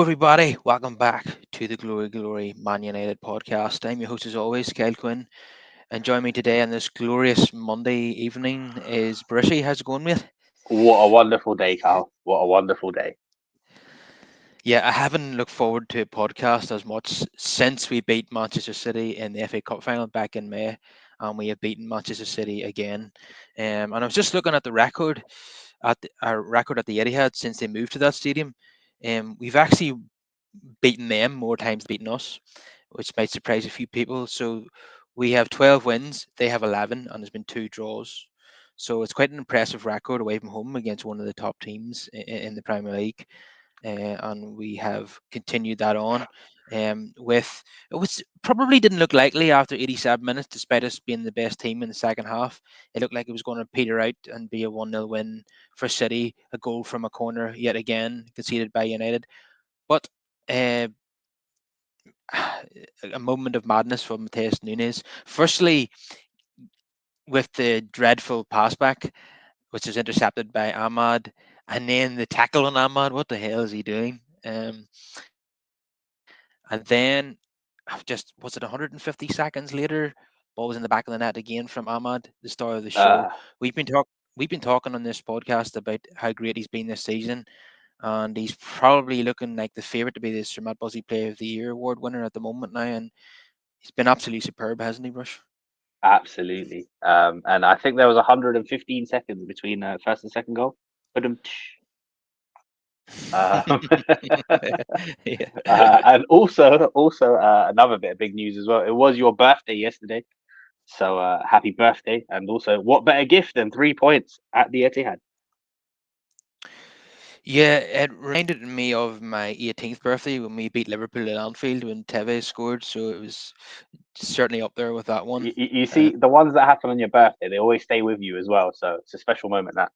everybody. Welcome back to the Glory Glory Man United podcast. I'm your host, as always, Kyle Quinn. And join me today on this glorious Monday evening is Brishy. How's it going, mate? What a wonderful day, Carl. What a wonderful day. Yeah, I haven't looked forward to a podcast as much since we beat Manchester City in the FA Cup final back in May. And we have beaten Manchester City again. And I was just looking at the record our record at the Etihad since they moved to that stadium. We've actually beaten them more times than beaten us, which might surprise a few people. So we have 12 wins, they have 11, and there's been two draws. So it's quite an impressive record away from home against one of the top teams in the Premier League. And we have continued that on. With it was probably didn't look likely after 87 minutes, despite us being the best team in the second half. It looked like it was going to peter out and be a 1-0 win for City, a goal from a corner yet again conceded by United. But uh, a moment of madness from Mateus Nunes. Firstly, with the dreadful pass back, which is intercepted by Ahmad, and then the tackle on Ahmad. What the hell is he doing? And then just was it 150 seconds later? Ball was in the back of the net again from Ahmad, the star of the show. Uh, We've been talking on this podcast about how great he's been this season, and he's probably looking like the favourite to be the Sir Matt Buzzy Player of the Year award winner at the moment now. And he's been absolutely superb, hasn't he, Rush? Absolutely. And I think there was 115 seconds between first and second goal. Ba-dum, Um, Yeah. and also another bit of big news as well. It was your birthday yesterday, so happy birthday! And also, what better gift than 3 points at the Etihad? Yeah, it reminded me of my 18th birthday when we beat Liverpool at Anfield when Tevez scored. So it was certainly up there with that one. You Uh, see, the ones that happen on your birthday, they always stay with you as well. So it's a special moment. That.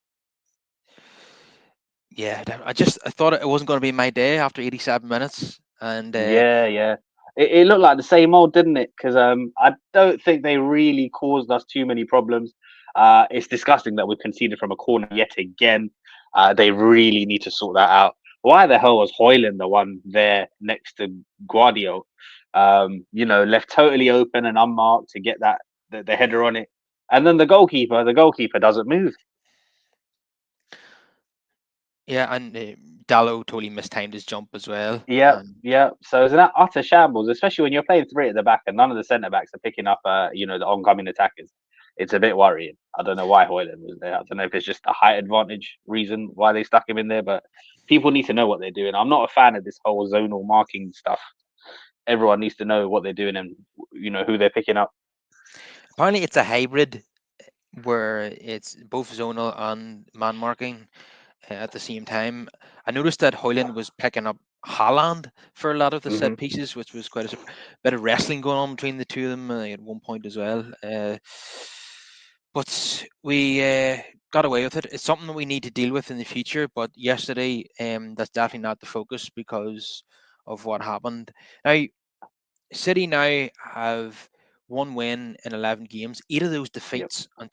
yeah, I thought it wasn't going to be my day after 87 minutes, and Yeah, yeah. It looked like the same old, didn't it? Because I don't think they really caused us too many problems. It's disgusting that we've conceded from a corner yet again. They really need to sort that out. Why the hell was Hoyland the one there next to Guardiola? Left totally open and unmarked to get the header on it, and then the goalkeeper doesn't move. yeah, and Dallo totally mistimed his jump as well. Yeah, yeah. So it's an utter shambles, especially when you're playing three at the back and none of the centre backs are picking up, the oncoming attackers. It's a bit worrying. I don't know why Hoyland was there. I don't know if it's just a height advantage reason why they stuck him in there, but people need to know what they're doing. I'm not a fan of this whole zonal marking stuff. Everyone needs to know what they're doing and who they're picking up. Apparently, it's a hybrid where it's both zonal and man marking at the same time. I noticed that Hoyland was picking up Haaland for a lot of the Hmm. set pieces, which was quite a bit of wrestling going on between the two of them at one point as well. But we got away with it. It's something that we need to deal with in the future. But yesterday, that's definitely not the focus because of what happened. Now, City now have one win in 11 games, eight of those Yep. defeats and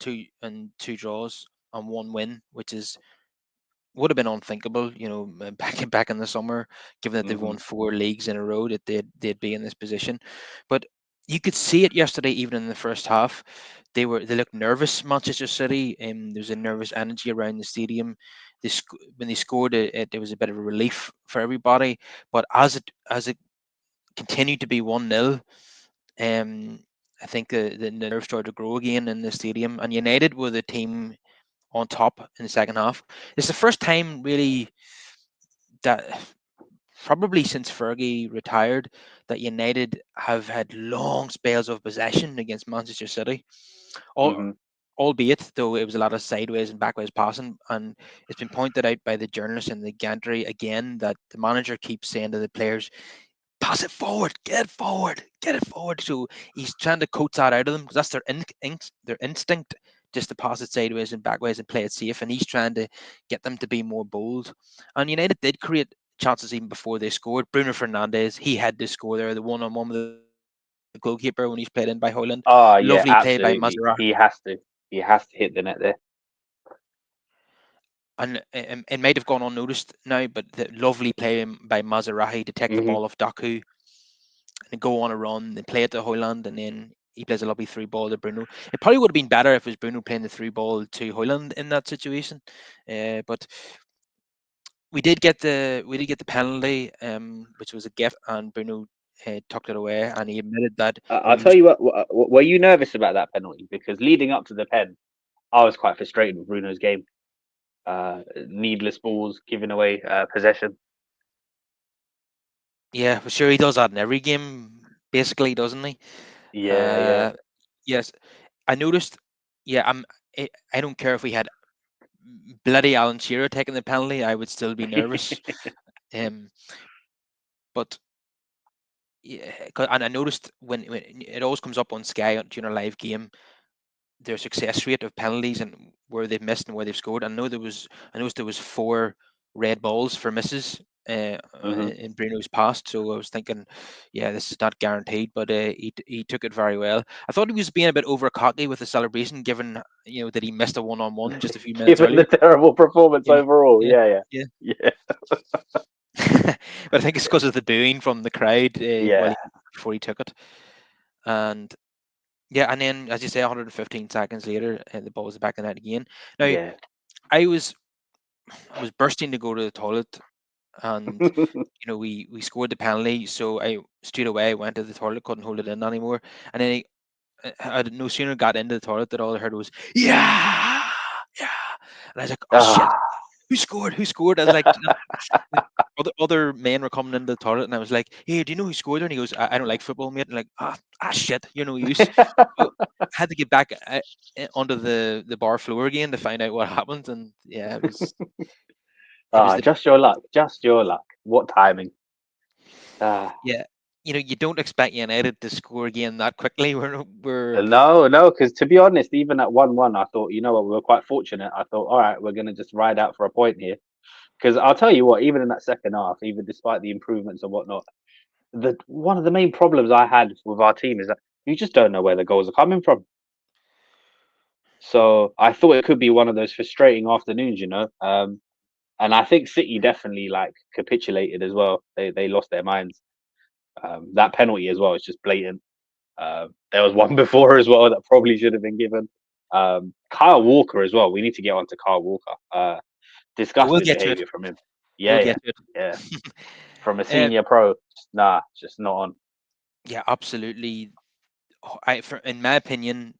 two draws and one win, which is would have been unthinkable, back in the summer, given that they've Hmm. won four leagues in a row, that they'd be in this position. But you could see it yesterday, even in the first half. They looked nervous, Manchester City, and there was a nervous energy around the stadium. When they scored, it was a bit of a relief for everybody. But as it continued to be 1-0, um, I think the nerves started to grow again in the stadium. And United were the team on top in the second half. It's the first time really that probably since Fergie retired that United have had long spells of possession against Manchester City. All, Hmm. albeit though it was a lot of sideways and backways passing, and it's been pointed out by the journalists in the gantry again that the manager keeps saying to the players, pass it forward, get it forward, get it forward. So he's trying to coach that out of them because that's their instinct, just to pass it sideways and backways and play it safe. And he's trying to get them to be more bold. And United did create chances even before they scored. Bruno Fernandes, he had to score there, the one-on-one with the goalkeeper when he's played in by Holland. Oh Lovely yeah, play by absolutely. Mazraoui. He has to. He has to hit the net there. and it might have gone unnoticed now, but the lovely play by Mazarahi to take the Hmm. ball off Daku and go on a run, and play it to Hoyland, and then he plays a lovely through ball to Bruno. It probably would have been better if it was Bruno playing the through ball to Hoyland in that situation, but we did get the penalty, which was a gift, and Bruno tucked it away, and he admitted that it I'll tell was. you what. Were you nervous about that penalty? Because leading up to the pen, I was quite frustrated with Bruno's game. Needless balls, giving away possession. Yeah, for sure he does that in every game, basically, doesn't he? Yeah, yeah, Uh, yes, I noticed. Yeah, I don't care if we had bloody Alan Shearer taking the penalty, I would still be nervous. Um, but yeah, and I noticed when it always comes up on Sky during a live game, their success rate of penalties and where they've missed and where they've scored. I noticed there was 4 red balls for misses hmm. in Bruno's past. So I was thinking, yeah, this is not guaranteed, but he took it very well. I thought he was being a bit over cocky with the celebration, given that he missed a 1-on-1 just a few minutes Given earlier. the terrible performance Yeah, overall, yeah, yeah, yeah, yeah. yeah, But I think it's because of the booing from the crowd yeah, before he took it. And yeah, and then as you say, 115 seconds later, the ball was back in the net again. Now yeah. I was I was bursting to go to the toilet, and we scored the penalty, so I straight away went to the toilet, couldn't hold it in anymore, and then I had no sooner got into the toilet that all I heard was yeah, yeah, and I was like, oh shit, Ah. who scored? Who scored? I was like, the other men were coming into the toilet, and I was like, "Hey, do you know who scored there?" And he goes, "I don't like football, mate." And like, shit, you're no use. So I had to get back onto the bar floor again to find out what happened, and yeah, it was the Just your luck. Just your luck. What timing? Ah. yeah. You don't expect United to score again that quickly. We're No, no, because to be honest, even at 1-1, I thought, you know what, we were quite fortunate. I thought, all right, we're going to just ride out for a point here. Because I'll tell you what, even in that second half, even despite the improvements and whatnot, one of the main problems I had with our team is that you just don't know where the goals are coming from. So I thought it could be one of those frustrating afternoons, you know. And I think City definitely like capitulated as well. They lost their minds. That penalty as well is just blatant. There was one before as well that probably should have been given. Kyle Walker as well. We need to get on to Kyle Walker. we'll Disgusting get to it. behaviour from him. We'll Yeah, yeah, get to yeah. From a it. senior pro, nah, just not on. Yeah, absolutely. In my opinion,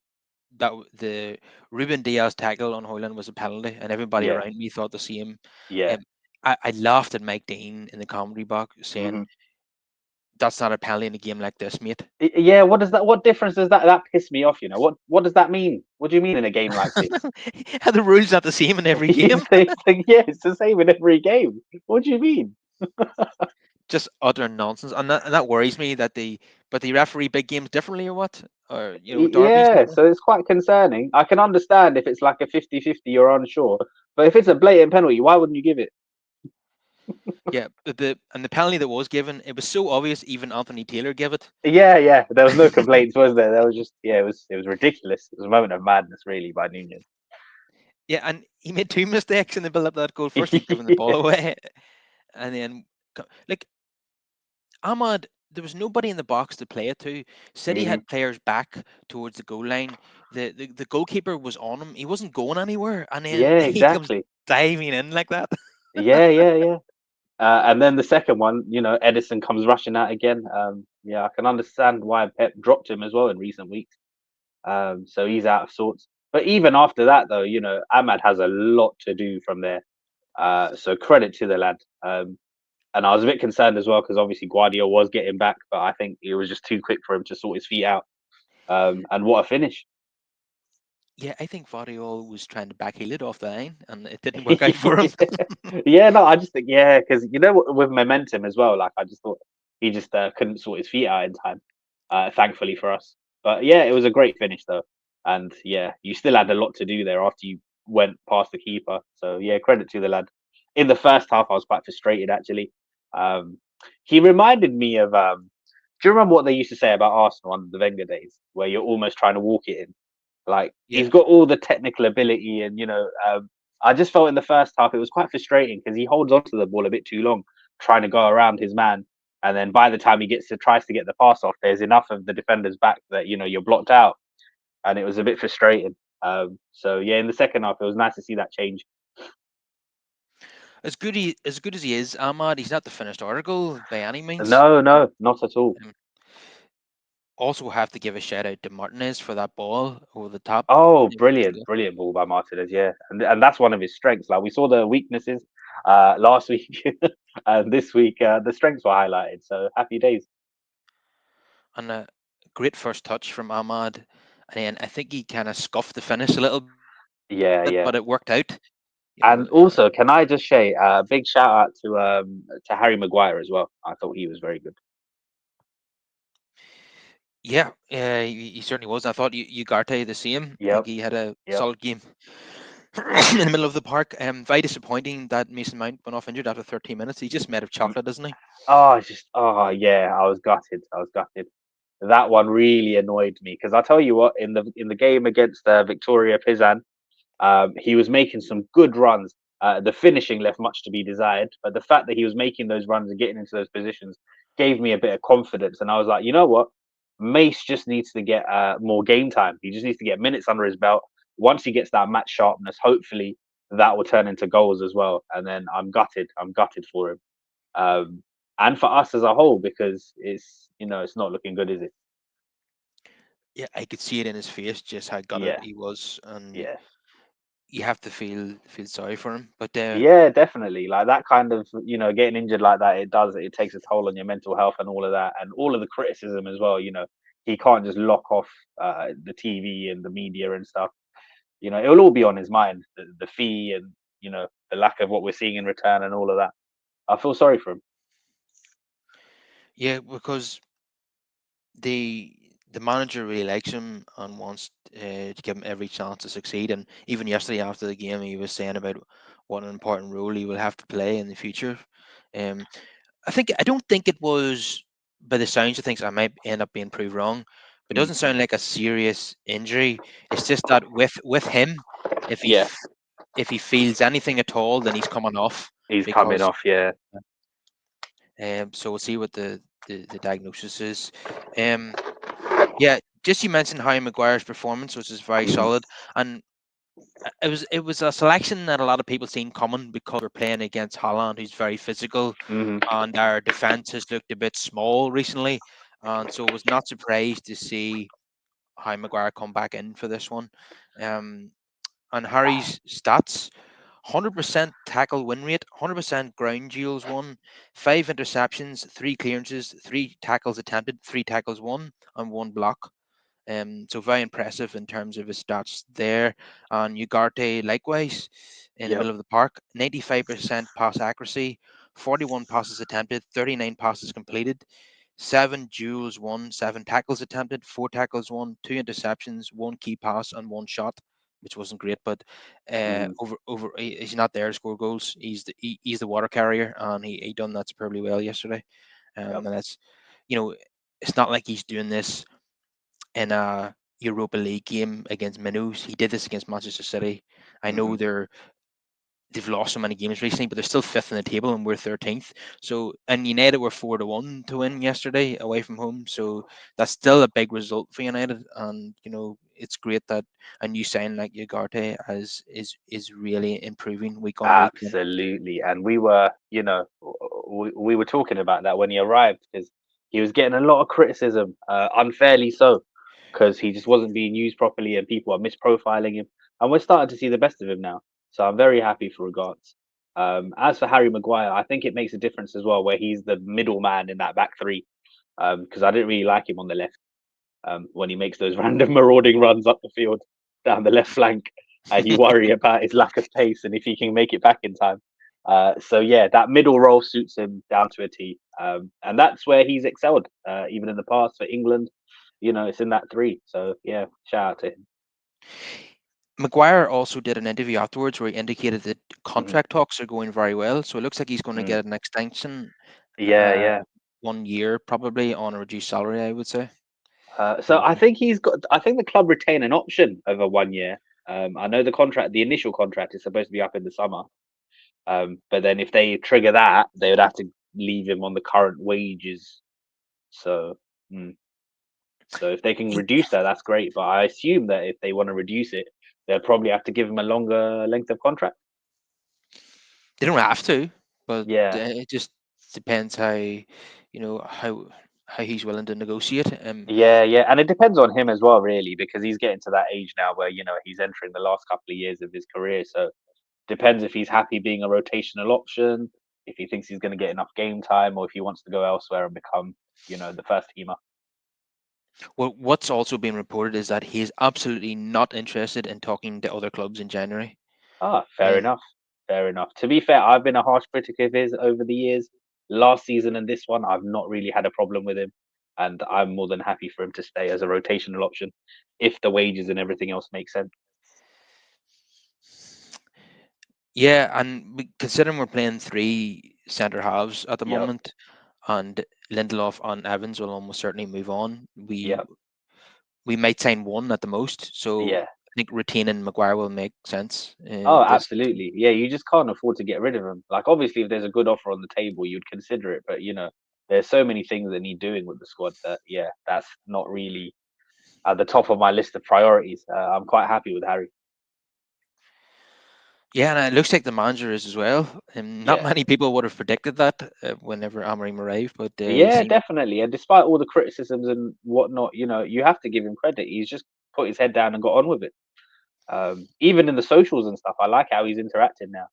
the Ruben Diaz tackle on Hoyland was a penalty, and everybody Yeah, around me thought the same. yeah. Um, I laughed at Mike Dean in the comedy box saying, Hmm. "That's not a penalty in a game like this, mate." Yeah, what does that? What difference does that? That pissed me off. You know what does that mean? What do you mean in a game like this? How the rules not the same in every game? Yeah, it's the same in every game. What do you mean? Just utter nonsense, and that worries me but the referee big games differently or what, or derbies Yeah, maybe. so it's quite concerning. I can understand if it's like a 50-50, you're unsure. But if it's a blatant penalty, why wouldn't you give it? Yeah, but the penalty that was given, it was so obvious. Even Anthony Taylor gave it. Yeah, yeah. There was no complaints, was there? There was just it was ridiculous. It was a moment of madness, really, by Nunez. Yeah, and he made 2 mistakes in the build up that goal. First, he giving the ball away, and then like Ahmad, there was nobody in the box to play it to. City Hmm. had players back towards the goal line. The goalkeeper was on him. He wasn't going anywhere, and then Yeah, he comes exactly. diving in like that. Yeah, yeah, yeah. And then the second one, Edison comes rushing out again. Yeah, I can understand why Pep dropped him as well in recent weeks. So he's out of sorts. But even after that, though, Ahmad has a lot to do from there. So credit to the lad. And I was a bit concerned as well because obviously Guardiola was getting back, but I think it was just too quick for him to sort his feet out. And what a finish! Yeah, I think Variol was trying to backheel it off the line, and it didn't work out for him. Yeah, no, I just think because with momentum as well, like I just thought he just couldn't sort his feet out in time. Thankfully for us, but yeah, it was a great finish though, and yeah, you still had a lot to do there after you went past the keeper. So yeah, credit to the lad. In the first half, I was quite frustrated actually. Um, he reminded me of. Do you remember what they used to say about Arsenal on the Wenger days, where you're almost trying to walk it in? Like he's Yeah, got all the technical ability and I just felt in the first half it was quite frustrating because he holds onto the ball a bit too long, trying to go around his man, and then by the time he tries to get the pass off, there's enough of the defenders back that you're blocked out, and it was a bit frustrating. So yeah, in the second half, it was nice to see that change. As good as he is, Ahmad, he's not the finished article by any means. No, no, not at all. Um, Also have to give a shout out to Martinez for that ball over the top. Oh, It was brilliant, good. brilliant ball by Martinez. Yeah, and that's one of his strengths. Like we saw the weaknesses last week, and this week the strengths were highlighted. So happy days. And a great first touch from Ahmad. And then I think he kind of scuffed the finish a little bit, but it worked Yeah, out. yeah. You know, And also, can I just say a big shout out to Harry Maguire as well. I thought he was very good. yeah, he certainly was. I thought Ugarte the same. I think Yep, he had a yep. solid game in the middle of the park. Very disappointing that Mason Mount went off injured after 13 minutes. He's just made of Mm. chocolate, isn't he? Oh, it's just yeah, I was gutted. I was gutted. That one really annoyed me because I tell you what, in the game against Victoria Pizan, he was making some good runs. The finishing left much to be desired, but the fact that he was making those runs and getting into those positions gave me a bit of confidence. And I was like, you know what? Mace just needs to get more game time. He just needs to get minutes under his belt. Once he gets that match sharpness, hopefully that will turn into goals as well. And then I'm gutted. I'm gutted for him, um, and for us as a whole because it's not looking good, is it? Yeah, I could see it in his face just how gutted Yeah, he was, and yeah. you have to feel sorry for him. But Yeah, definitely. Like that kind of, getting injured like that, it takes a toll on your mental health and all of that, and all of the criticism as well. He can't just lock off the TV and the media and stuff. It'll all be on his mind, the fee and the lack of what we're seeing in return and all of that. I feel sorry for him. yeah, because the the manager really likes him and wants to give him every chance to succeed. And even yesterday after the game, he was saying about what an important role he will have to play in the future. Um, I don't think it was, by the sounds of things, I might end up being proved wrong, but it Mm. doesn't sound like a serious injury. It's just that with him, if Yeah, if he feels anything at all, then he's coming off he's coming because. off. Yeah. So we'll see what the diagnosis is. Um, yeah, just you mentioned Harry Maguire's performance, which is very Hmm. solid, and it was a selection that a lot of people seen coming because we're playing against Holland, who's very physical, Hmm. and our defense has looked a bit small recently, and so I was not surprised to see Harry Maguire come back in for this one. Um, and Harry's stats: 100% tackle win rate, 100% ground duels won, 5 interceptions, 3 clearances, 3 tackles attempted, 3 tackles won, and 1 block. So very impressive in terms of his stats there. And Ugarte likewise in the Yep. middle of the park, 95% pass accuracy, 41 passes attempted, 39 passes completed, 7 duels won, 7 tackles attempted, 4 tackles won, 2 interceptions, 1 key pass, and 1 shot, which wasn't great. But Hmm. he's not there to score goals. He's the water carrier, and he done that superbly well yesterday. Yep. And that's you know it's not like he's doing this in a Europa League game against Minnows. He did this against Manchester City. I know Hmm. they've lost so many games recently, but they're still fifth in the table and we're 13th. So and United were 4-1 to win yesterday away from home. So that's still a big result for United. And it's great that a new sign like Ugarte is really improving week on week. And Absolutely. And we were talking about that when he arrived because he was getting a lot of criticism, unfairly so, because he just wasn't being used properly and people are misprofiling him. And we're starting to see the best of him now. So I'm very happy for regards. As for Harry Maguire, I think it makes a difference as well where he's the middleman in that back three. Because I didn't really like him on the left when he makes those random marauding runs up the field down the left flank, and you worry about his lack of pace and if he can make it back in time. So yeah, that middle role suits him down to a T, and that's where he's excelled. Even in the past for England, it's in that three. So yeah, shout out to him. Maguire also did an interview afterwards where he indicated that Hmm. contract talks are going very well. So it looks like he's going to Mm. get an extension, Yeah, uh, yeah. 1 year probably on a reduced salary, I would say. So So I think I think the club retain an option over 1 year. I know the initial contract is supposed to be up in the summer. But then if they trigger that, they would have to leave him on the current wages. So, mm, so if they can He, reduce that, that's great. But I assume that if they want to reduce it, they'll probably have to give him a longer length of contract. they don't have to, but Yeah, it just depends how he's willing to negotiate. yeah, and it depends on him as well, really, because he's getting to that age now where he's entering the last couple of years of his career. So depends if he's happy being a rotational option, if he thinks he's going to get enough game time, or if he wants to go elsewhere and become, the first teamer. Well, what's also been reported is that he is absolutely not interested in talking to other clubs in January. Ah, fair Um, enough. Fair enough. To be fair, I've been a harsh critic of his over the years. Last season and this one, I've not really had a problem with him, and I'm more than happy for him to stay as a rotational option if the wages and everything else makes sense. yeah, and considering we're playing three centre halves at the Yep, moment, and Lindelof and Evans will almost certainly move on. We yep, we might sign one at the most, so yeah. I think retaining Maguire will make sense. Oh, This absolutely. Yeah, you just can't afford to get rid of him. Like, obviously, if there's a good offer on the table, you'd consider it. But there's so many things that need doing with the squad that, yeah, that's not really at the top of my list of priorities. I'm quite happy with Harry. Yeah, and it looks like the manager is as well. And not Yeah. many people would have predicted that whenever Amorim arrived, but he Yeah, seemed. definitely. And despite all the criticisms and whatnot, you have to give him credit. He's just put his head down and got on with it. Even in the socials and stuff, I like how he's interacting now.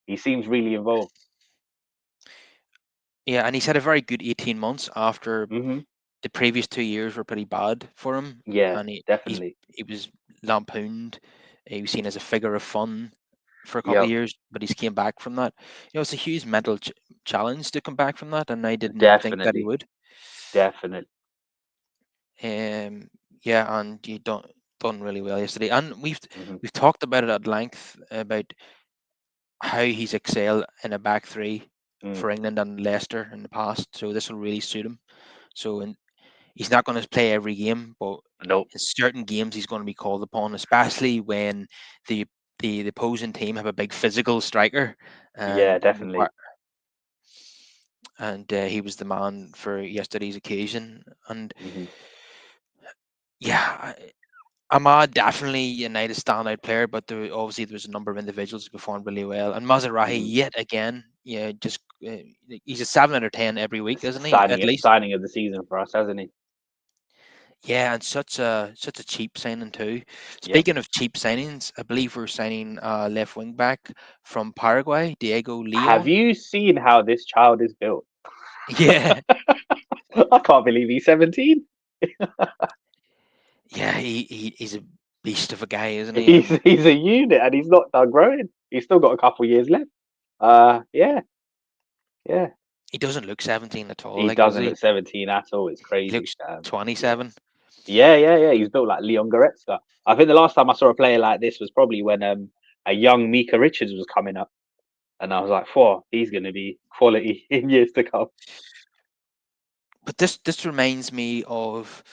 He seems really involved. Yeah, and he's had a very good 18 months after Hmm. the previous 2 years were pretty bad for him, Yeah, and definitely. he was lampooned. He was seen as a figure of fun for a couple of Yep, years, but he's came back from that. It's a huge mental challenge to come back from that, and I didn't think that he definitely, would. definitely. Um, yeah, and you done really well yesterday, and Hmm. we've talked about it at length about how he's excelled in a back three Mm. for England and Leicester in the past. So this will really suit him. So he's not going to play every game, but Nope. in certain games he's going to be called upon, especially when the the opposing team have a big physical striker, Yeah, and definitely. he was the man for yesterday's occasion. And Hmm. yeah, Ahmad definitely United standout player, but obviously there was a number of individuals who performed really well. And Mazarahi Hmm. yet again, yeah, just he's a 7 out of 10 every week, isn't he? At least. Signing of the season for us, hasn't he? Yeah, and such a cheap signing too. Yep. Speaking of cheap signings, I believe we're signing left wing back from Paraguay, Diego Have Leon. you seen how this child is built? Yeah, I can't believe he's 17. yeah, he's a beast of a guy, isn't he? He's a unit and he's not done growing. He's still got a couple years left. Yeah, yeah. He doesn't look 17 at all, He like does doesn't look he? 17 at all. It's He crazy. looks Yeah, 27. yeah. He's built like Leon Goretzka. I think the last time I saw a player like this was probably when a young Mika Richards was coming up, and I was like, "Whoa, he's going to be quality in years to come." But this reminds me of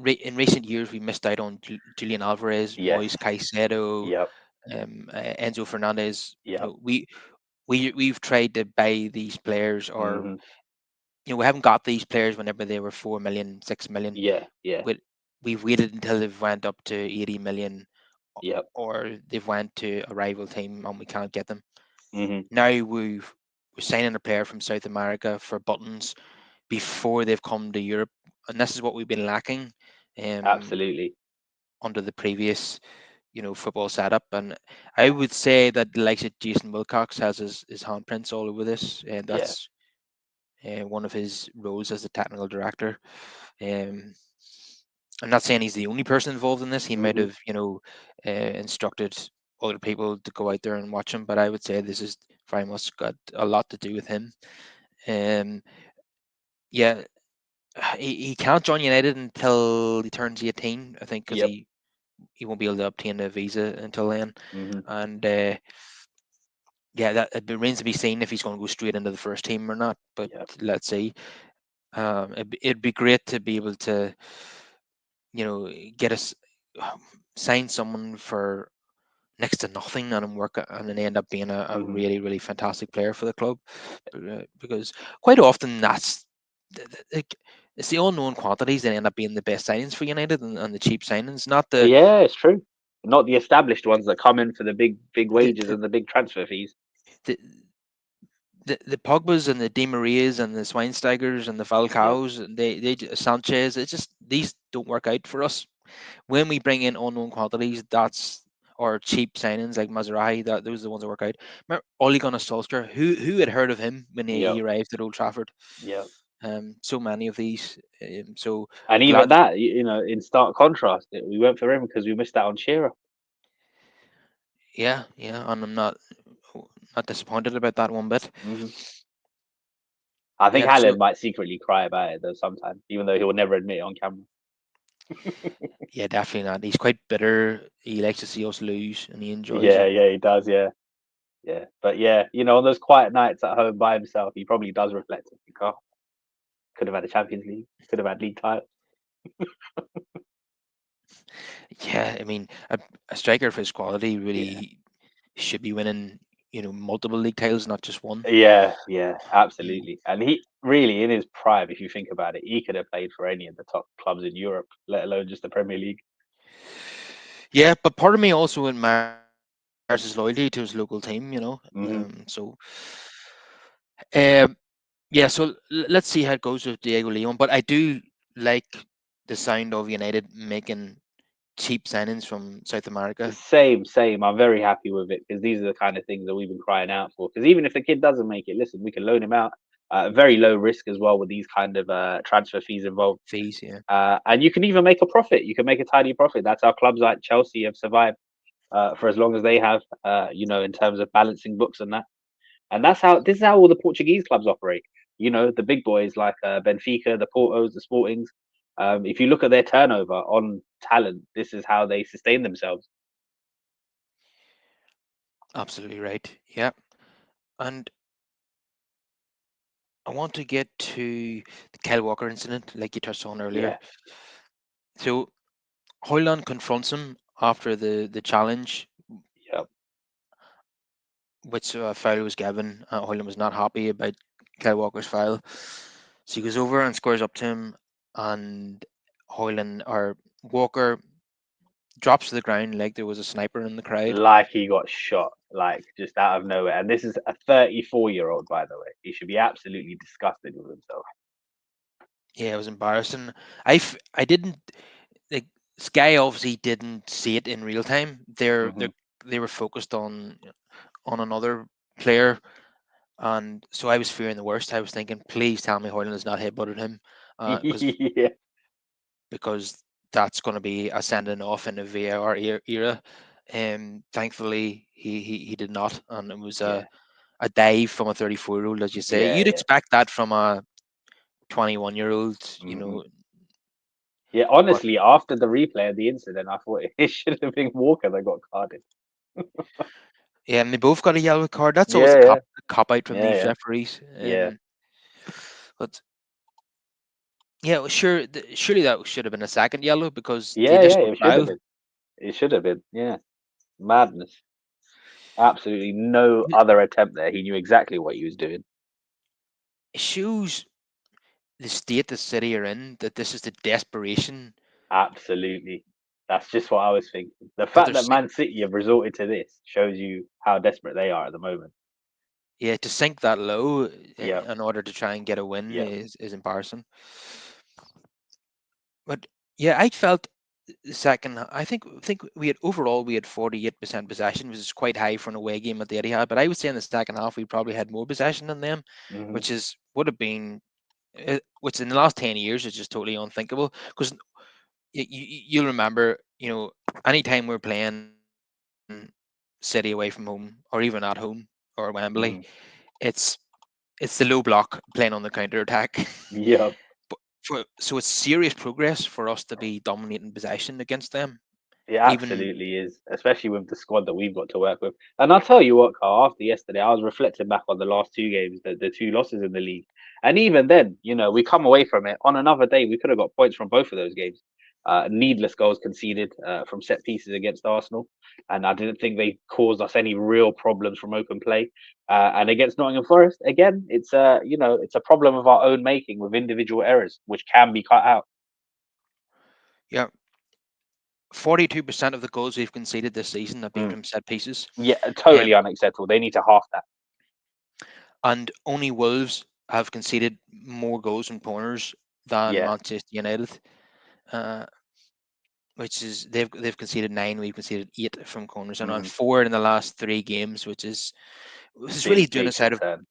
in recent years we missed out on Julian Alvarez, Yes. Moise Caicedo, Yep. Enzo Fernandez. Yep. We've tried to buy these players, or Hmm. we haven't got these players whenever they were 4 million, 6 million. Yeah. Yeah. But we've waited until they've went up to 80 million, Yep. or they've went to a rival team and we can't get them. Hmm. Now we're signing a player from South America for buttons before they've come to Europe, and this is what we've been lacking um, Absolutely. under the previous football setup. And I would say that the likes of Jason Wilcox has his handprints all over this, and Yeah. that's one of his roles as the technical director. Um, I'm not saying he's the only person involved in this. He might Hmm. have, instructed other people to go out there and watch him, but I would say this is very much got a lot to do with him. Um, yeah, he can't join United until he turns 18, I think, because Yep. he won't be able to obtain a visa until then. Hmm. And yeah, that it remains to be seen if he's going to go straight into the first team or not. But Yep. let's see. It'd be great to be able to, get us. sign someone for next to nothing and work and then end up being a Hmm. really really fantastic player for the club. Because quite often like it's the unknown quantities that end up being the best signings for United, and the cheap signings, not Yeah, it's true. Not the established ones that come in for the big the wages and the big transfer fees. the, the Pogbas and the Di Marias and the Schweinsteigers and the Yeah. Falcaos and Sanchez. It's just these don't work out for us when we bring in unknown quantities. That's or cheap signings like Mazrahi. That those are the ones that work out. Remember Ole Gunnar Solskjaer? Who had heard of him when Yeah. he arrived at Old Trafford? Yeah. So many of these. So And even glad. that, in stark contrast, we went for him because we missed out on Shearer. Yeah, yeah, and I'm not disappointed about that one bit. Hmm. I think Yeah, so Haaland might secretly cry about it though sometimes, even though he'll never admit it on camera. yeah, definitely not. He's quite bitter. He likes to see us lose, and he enjoys Yeah, it. yeah, he does. Yeah, yeah. But yeah, on those quiet nights at home by himself, he probably does reflect and think, oh, could have had a Champions League, could have had league title. Yeah, I mean, a striker for his quality Yeah. really should be winning, multiple league titles, not just one. Yeah, yeah, Mm. absolutely. And he really, in his prime, if you think about it, he could have played for any of the top clubs in Europe, let alone just the Premier League. Yeah, but part of me also admires his loyalty to his local team. Hmm. So, um, yeah. So let's see how it goes with Diego Leon. But I do like the sound of United making cheap signings from South America. Same, same. I'm very happy with it because these are the kind of things that we've been crying out for. Because even if the kid doesn't make it, listen, we can loan him out. Very low risk as well with these kind of transfer fees involved. Fees, yeah. And you can even make a profit. You can make a tiny profit. That's how clubs like Chelsea have survived for as long as they have, in terms of balancing books and that. And this is how all the Portuguese clubs operate. The big boys like Benfica, the Portos, the Sportings. If you look at their turnover on talent, this is how they sustain themselves. Absolutely right. Yeah. And I want to get to the Kyle Walker incident, like you touched on earlier. Yeah, So Hoyland confronts him after the challenge, yeah. which foul was given. Hoyland was not happy about Kyle Walker's foul. So he goes over and squares up to him, and Hoyland or Walker drops to the ground like there was a sniper in the crowd. Like he got shot, like just out of nowhere. And this is a 34-year-old, by the way. He should be absolutely disgusted with himself. Yeah, it was embarrassing. I didn't like Sky obviously didn't see it in real time. Hmm. They were focused on another player, and so I was fearing the worst. I was thinking, please tell me Hoyland has not headbutted him, because Yeah. because that's going to be a sending off in the VAR era. Thankfully, he did not, and it was Yeah. a dive from a 34-year-old, as you say. Yeah. You'd Yeah. expect that from a 21-year-old, Hmm. Yeah, but honestly, after the replay of the incident, I thought it should have been Walker that got carded. yeah, and they both got a yellow card. That's always a Yeah, yeah, cop out from yeah, these yeah, referees. yeah, But yeah, well, surely that should have been a second yellow because the yeah, yeah. additional It should have foul. been. It should have been. Yeah, madness. Absolutely no It other attempt there. He knew exactly what he was doing. shows the state the City are in, that this is the desperation Absolutely. That's just what I was thinking. The that fact they're that sink. Man City have resorted to this shows you how desperate they are at the moment. Yeah, to sink that low Yeah, in order to try and get a win yeah. is embarrassing. But yeah, I felt the second. I think we had 48% possession, which is quite high for an away game at the Etihad. But I would say in the second half we probably had more possession than them, Hmm. which is would have been which in the last 10 years is just totally unthinkable. Because you'll remember, anytime we're playing City away from home or even at home or Wembley, Hmm. it's it's the low block playing on the counter attack. Yeah, But so it's serious progress for us to be dominating possession against them. it Even absolutely is, especially with the squad that we've got to work with. And I'll tell you what, Carl, after yesterday, I was reflecting back on the last two games, the two losses in the league. And even then, we come away from it on another day. We could have got points from both of those games. needless goals conceded from set pieces against Arsenal, and I didn't think they caused us any real problems from open play. And against Nottingham Forest, again, it's it's a problem of our own making with individual errors, which can be cut out. Yeah, 42% of the goals we've conceded this season have been Mm. from set pieces. Yeah, totally Um, unacceptable. They need to half that. and only Wolves have conceded more goals from corners than Yeah. Manchester United, uh, which is they've conceded 9, we've conceded 8 from corners, and on Hmm. 4 in the last 3 games, which is really Big, doing big us out of, concern.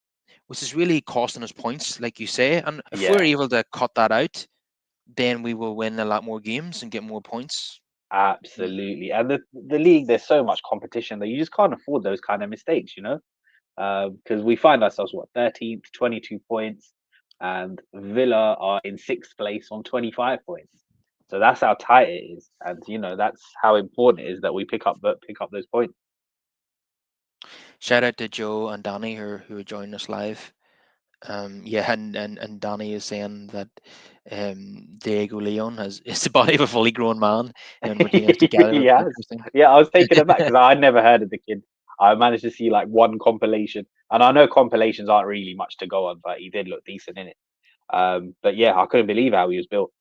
which is really costing us points, like you say. And if we're Yeah. able to cut that out, then we will win a lot more games and get more points. Mm. Absolutely. And the league, there's so much competition that you just can't afford those kind of mistakes, because we find ourselves, what, 13th, 22 points, and Villa are in sixth place on 25 points. So that's how tight it is. And, that's how important it is that we pick up those points. Shout out to Joe and Danny who are joining us live. Yeah, and Danny is saying that Diego Leon has is the body of a fully grown man, and we're taking us together. That's Yes. interesting. Yeah, I was taken aback because I'd never heard of the kid. I managed to see like one compilation, and I know compilations aren't really much to go on, but he did look decent in it. But yeah, I couldn't believe how he was built.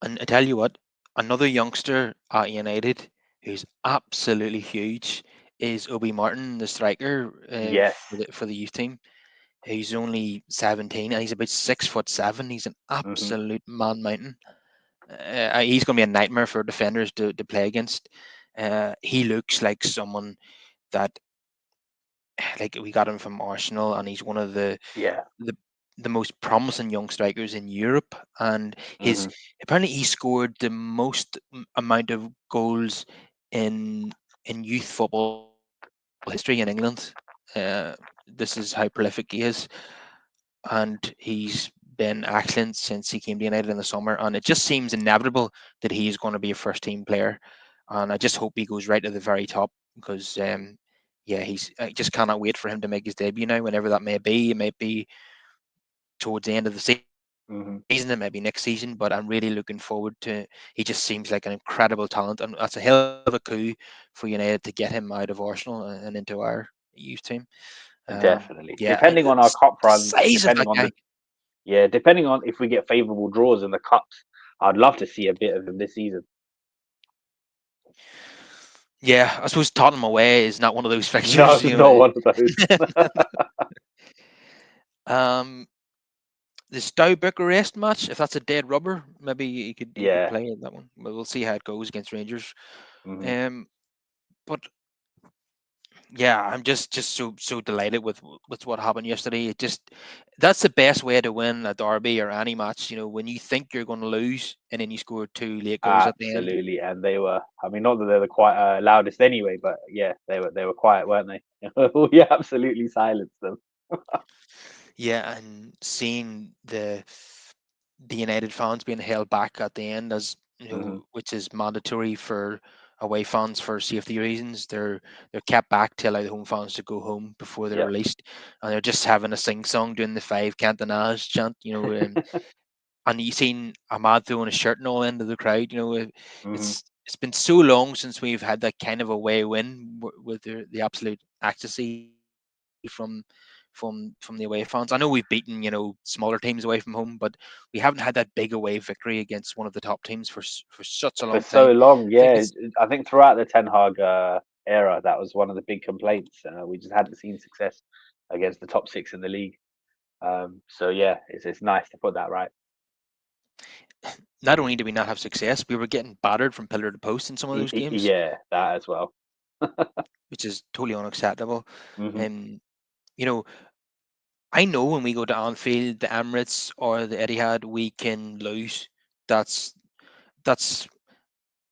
And I tell you what, another youngster at United who's absolutely huge is Obi Martin, the striker Yes. for the youth team. He's only 17 and he's about 6'7". He's an Hmm. absolute man mountain. He's going to be a nightmare for defenders to play against. He looks like someone that, like, we got him from Arsenal, and he's one of Yeah. the the most promising young strikers in Europe. And his Hmm. apparently he scored the most amount of goals in youth football history in England. Uh, this is how prolific he is, and he's been excellent since he came to United in the summer. And it just seems inevitable that he is going to be a first team player. And I just hope he goes right to the very top because, yeah, I just cannot wait for him to make his debut now, whenever that may be. It may be towards the end of the season, it may be next Hmm. season, but I'm really looking forward to. He just seems like an incredible talent, and that's a hell of a coup for United to get him out of Arsenal and into our youth team. Yeah, Definitely. Depending on the our cup size of runs, that guy. depending on if we get favourable draws in the cups, I'd love to see a bit of him this season. Yeah, I suppose Tottenham away is not one of those No, fixtures, it's not one of those. um, the Stowe Bucharest match, if that's a dead rubber, maybe he could Yeah. play in that one. But we'll see how it goes against Rangers. Hmm. Um, but yeah, I'm just so delighted with what happened yesterday. That's the best way to win a derby or any match. When you think you're going to lose and then you score 2 late goals at the end. Absolutely, and they were. I mean, not that they're the quite loudest anyway, but yeah, they were quiet, weren't they? We absolutely silenced them. Yeah, and seeing the United fans being held back at the end, as Hmm. which is mandatory for away fans for safety reasons. They're kept back to allow the home fans to go home before they're Yeah. released, and they're just having a sing song doing the five cantonage chant. And you seen Ahmad throwing a shirt and all into the crowd. Hmm. It's been so long since we've had that kind of away win with the absolute ecstasy from the away fans. I know we've beaten smaller teams away from home, but we haven't had that big away victory against one of the top teams for such a For long so time. long, I think yeah. it's I think throughout the Ten Hag era, that was one of the big complaints. We just hadn't seen success against the top six in the league. So yeah, it's nice to put that right. not only did we not have success, we were getting battered from pillar to post in some of those games, Yeah, that as well. which is totally unacceptable. Hmm. And you know, I know when we go to Anfield, the Emirates, or the Etihad, we can lose. That's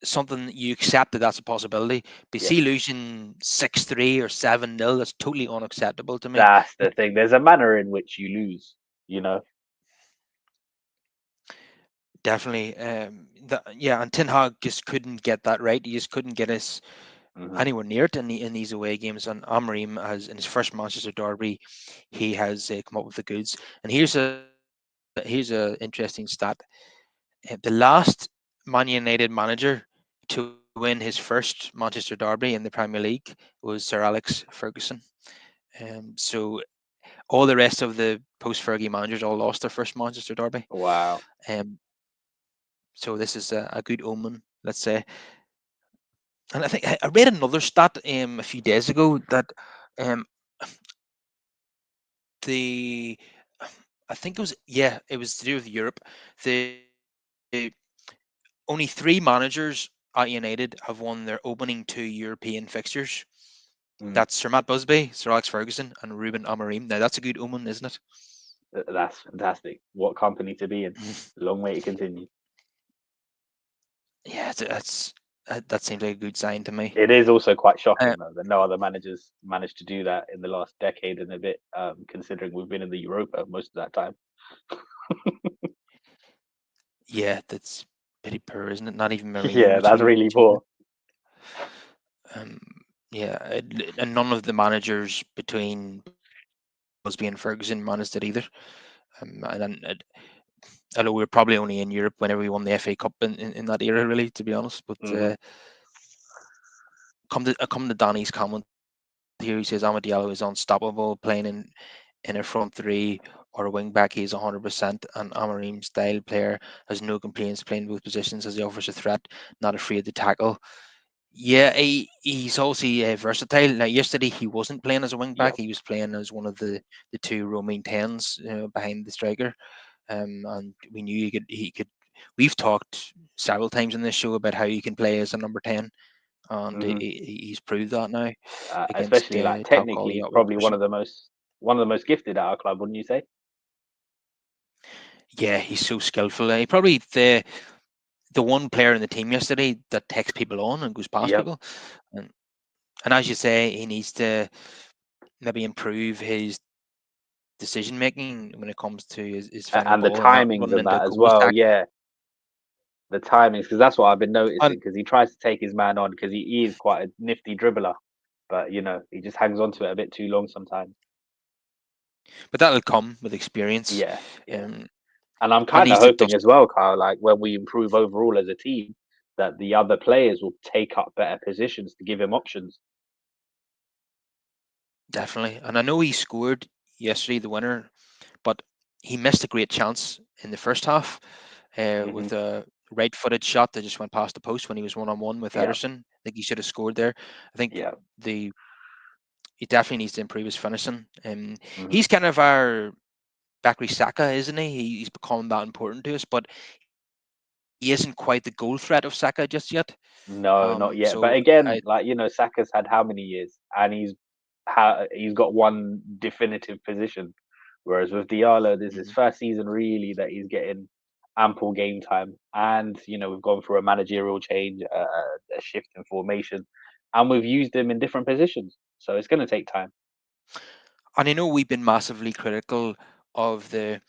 something that you accept, that's a possibility. But Yeah, see, losing 6-3 or 7-0, that's totally unacceptable to me. that's the Like, thing. There's a manner in which you lose. You know. definitely, yeah, and Ten Hag just couldn't get that right. He just couldn't get us Hmm. anywhere near it in these away games. And Amorim has, in his first Manchester derby, he has come up with the goods. And here's a interesting stat. The last Man United manager to win his first Manchester Derby in the Premier League was Sir Alex Ferguson. So all the rest of the post Fergie managers all lost their first Manchester Derby. Wow. Um, so this is a good omen, let's say. And I think I read another stat a few days ago that um, the I think it was to do with Europe. The only three managers at United have won their opening two European fixtures. Mm, That's Sir Matt Busby, Sir Alex Ferguson, and Ruben Amorim. Now that's a good omen, isn't it? that's fantastic. What company to be in. Long way to continue. Yeah, that seems like a good sign to me. It is also quite Uh, shocking though that no other managers managed to do that in the last decade and a bit, considering we've been in the Europa most of that time. yeah, that's pretty poor, isn't it? Not even Mourinho Yeah, that's achieved really achieved it. poor. Um, yeah, and none of the managers between Busby and Ferguson managed it either. And although we were probably only in Europe whenever we won the FA Cup in that era, really, to be honest. But Hmm. come to Danny's comment here, he says Ahmad Diallo is unstoppable playing in a front three or a wing back. He's 100%, and Amorim's style player has no complaints playing both positions as he offers a threat, not afraid to tackle. Yeah, he's also versatile. Now, yesterday he wasn't playing as a wing back; Yep. he was playing as one of the two roaming tens behind the striker. And we knew he could. He could. We've talked several times in this show about how he can play as a number 10, and Hmm. he's proved that now against Especially like top quality technically, probably opposition. one of the most gifted at our club, wouldn't you say? Yeah, he's so skillful. He probably the one player in the team yesterday that takes people on and goes past Yep. people. And and as you say, he needs to maybe improve his decision making when it comes to his final ball and not And running the into a timings and cul-de-sac. that as well. Yeah, the timings, because that's what I've been And noticing. Because he tries to take his man on because he is quite a nifty dribbler, but he just hangs on to it a bit too long sometimes. but that'll come with experience. Yeah, yeah. Um, And I'm and kind of he's the hoping dust. as well, Kyle, like when we improve overall as a team, that the other players will take up better positions to give him options. Definitely. And I know he scored yesterday, the winner, but he missed a great chance in the first half Hmm. with a right-footed shot that just went past the post when he was one-on-one with Yeah, Ederson. I think he should have scored there. I think yeah. the he definitely needs to improve his finishing. Hmm. He's kind of our Bakary Saka, isn't he? He's become that important to us, but he isn't quite the goal threat of Saka just yet. No, So not yet. But I again, like Saka's had how many years, and he's got one definitive position, whereas with Diallo, this is his mhm. first season really that he's getting ample game time, and we've gone through a managerial change, a shift in formation, and we've used him in different positions, so it's going to take time. And I know we've been massively critical of the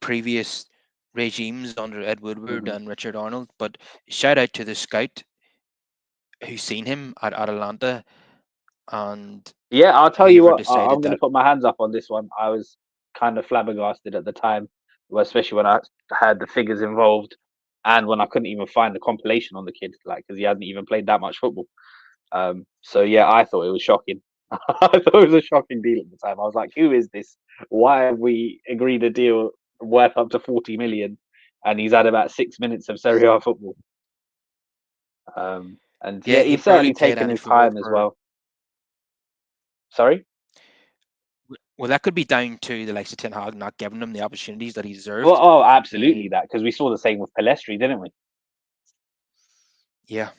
previous regimes under Ed Woodward Hmm. and Richard Arnold, but shout out to the scout who's seen him at Atalanta and Yeah, I'll tell you whoever what, decided I'm going to that. put my hands up on this one. I was kind of flabbergasted at the time, well, especially when I had the figures involved and when I couldn't even find the compilation on the kid, like, because he hadn't even played that much football. So yeah, I thought it was shocking. I thought it was a shocking deal at the time. I was like, who is this? Why have we agreed a deal worth up to 40 million? And he's had about 6 minutes of Serie A football. And Yeah, yeah, he he's barely certainly played taken any his football time as for. well. Sorry? Well, that could be down to the likes of Ten Hag not giving him the opportunities that he Well, deserved. oh, absolutely Um, that, because we saw the same with Pelestri, didn't we? yeah,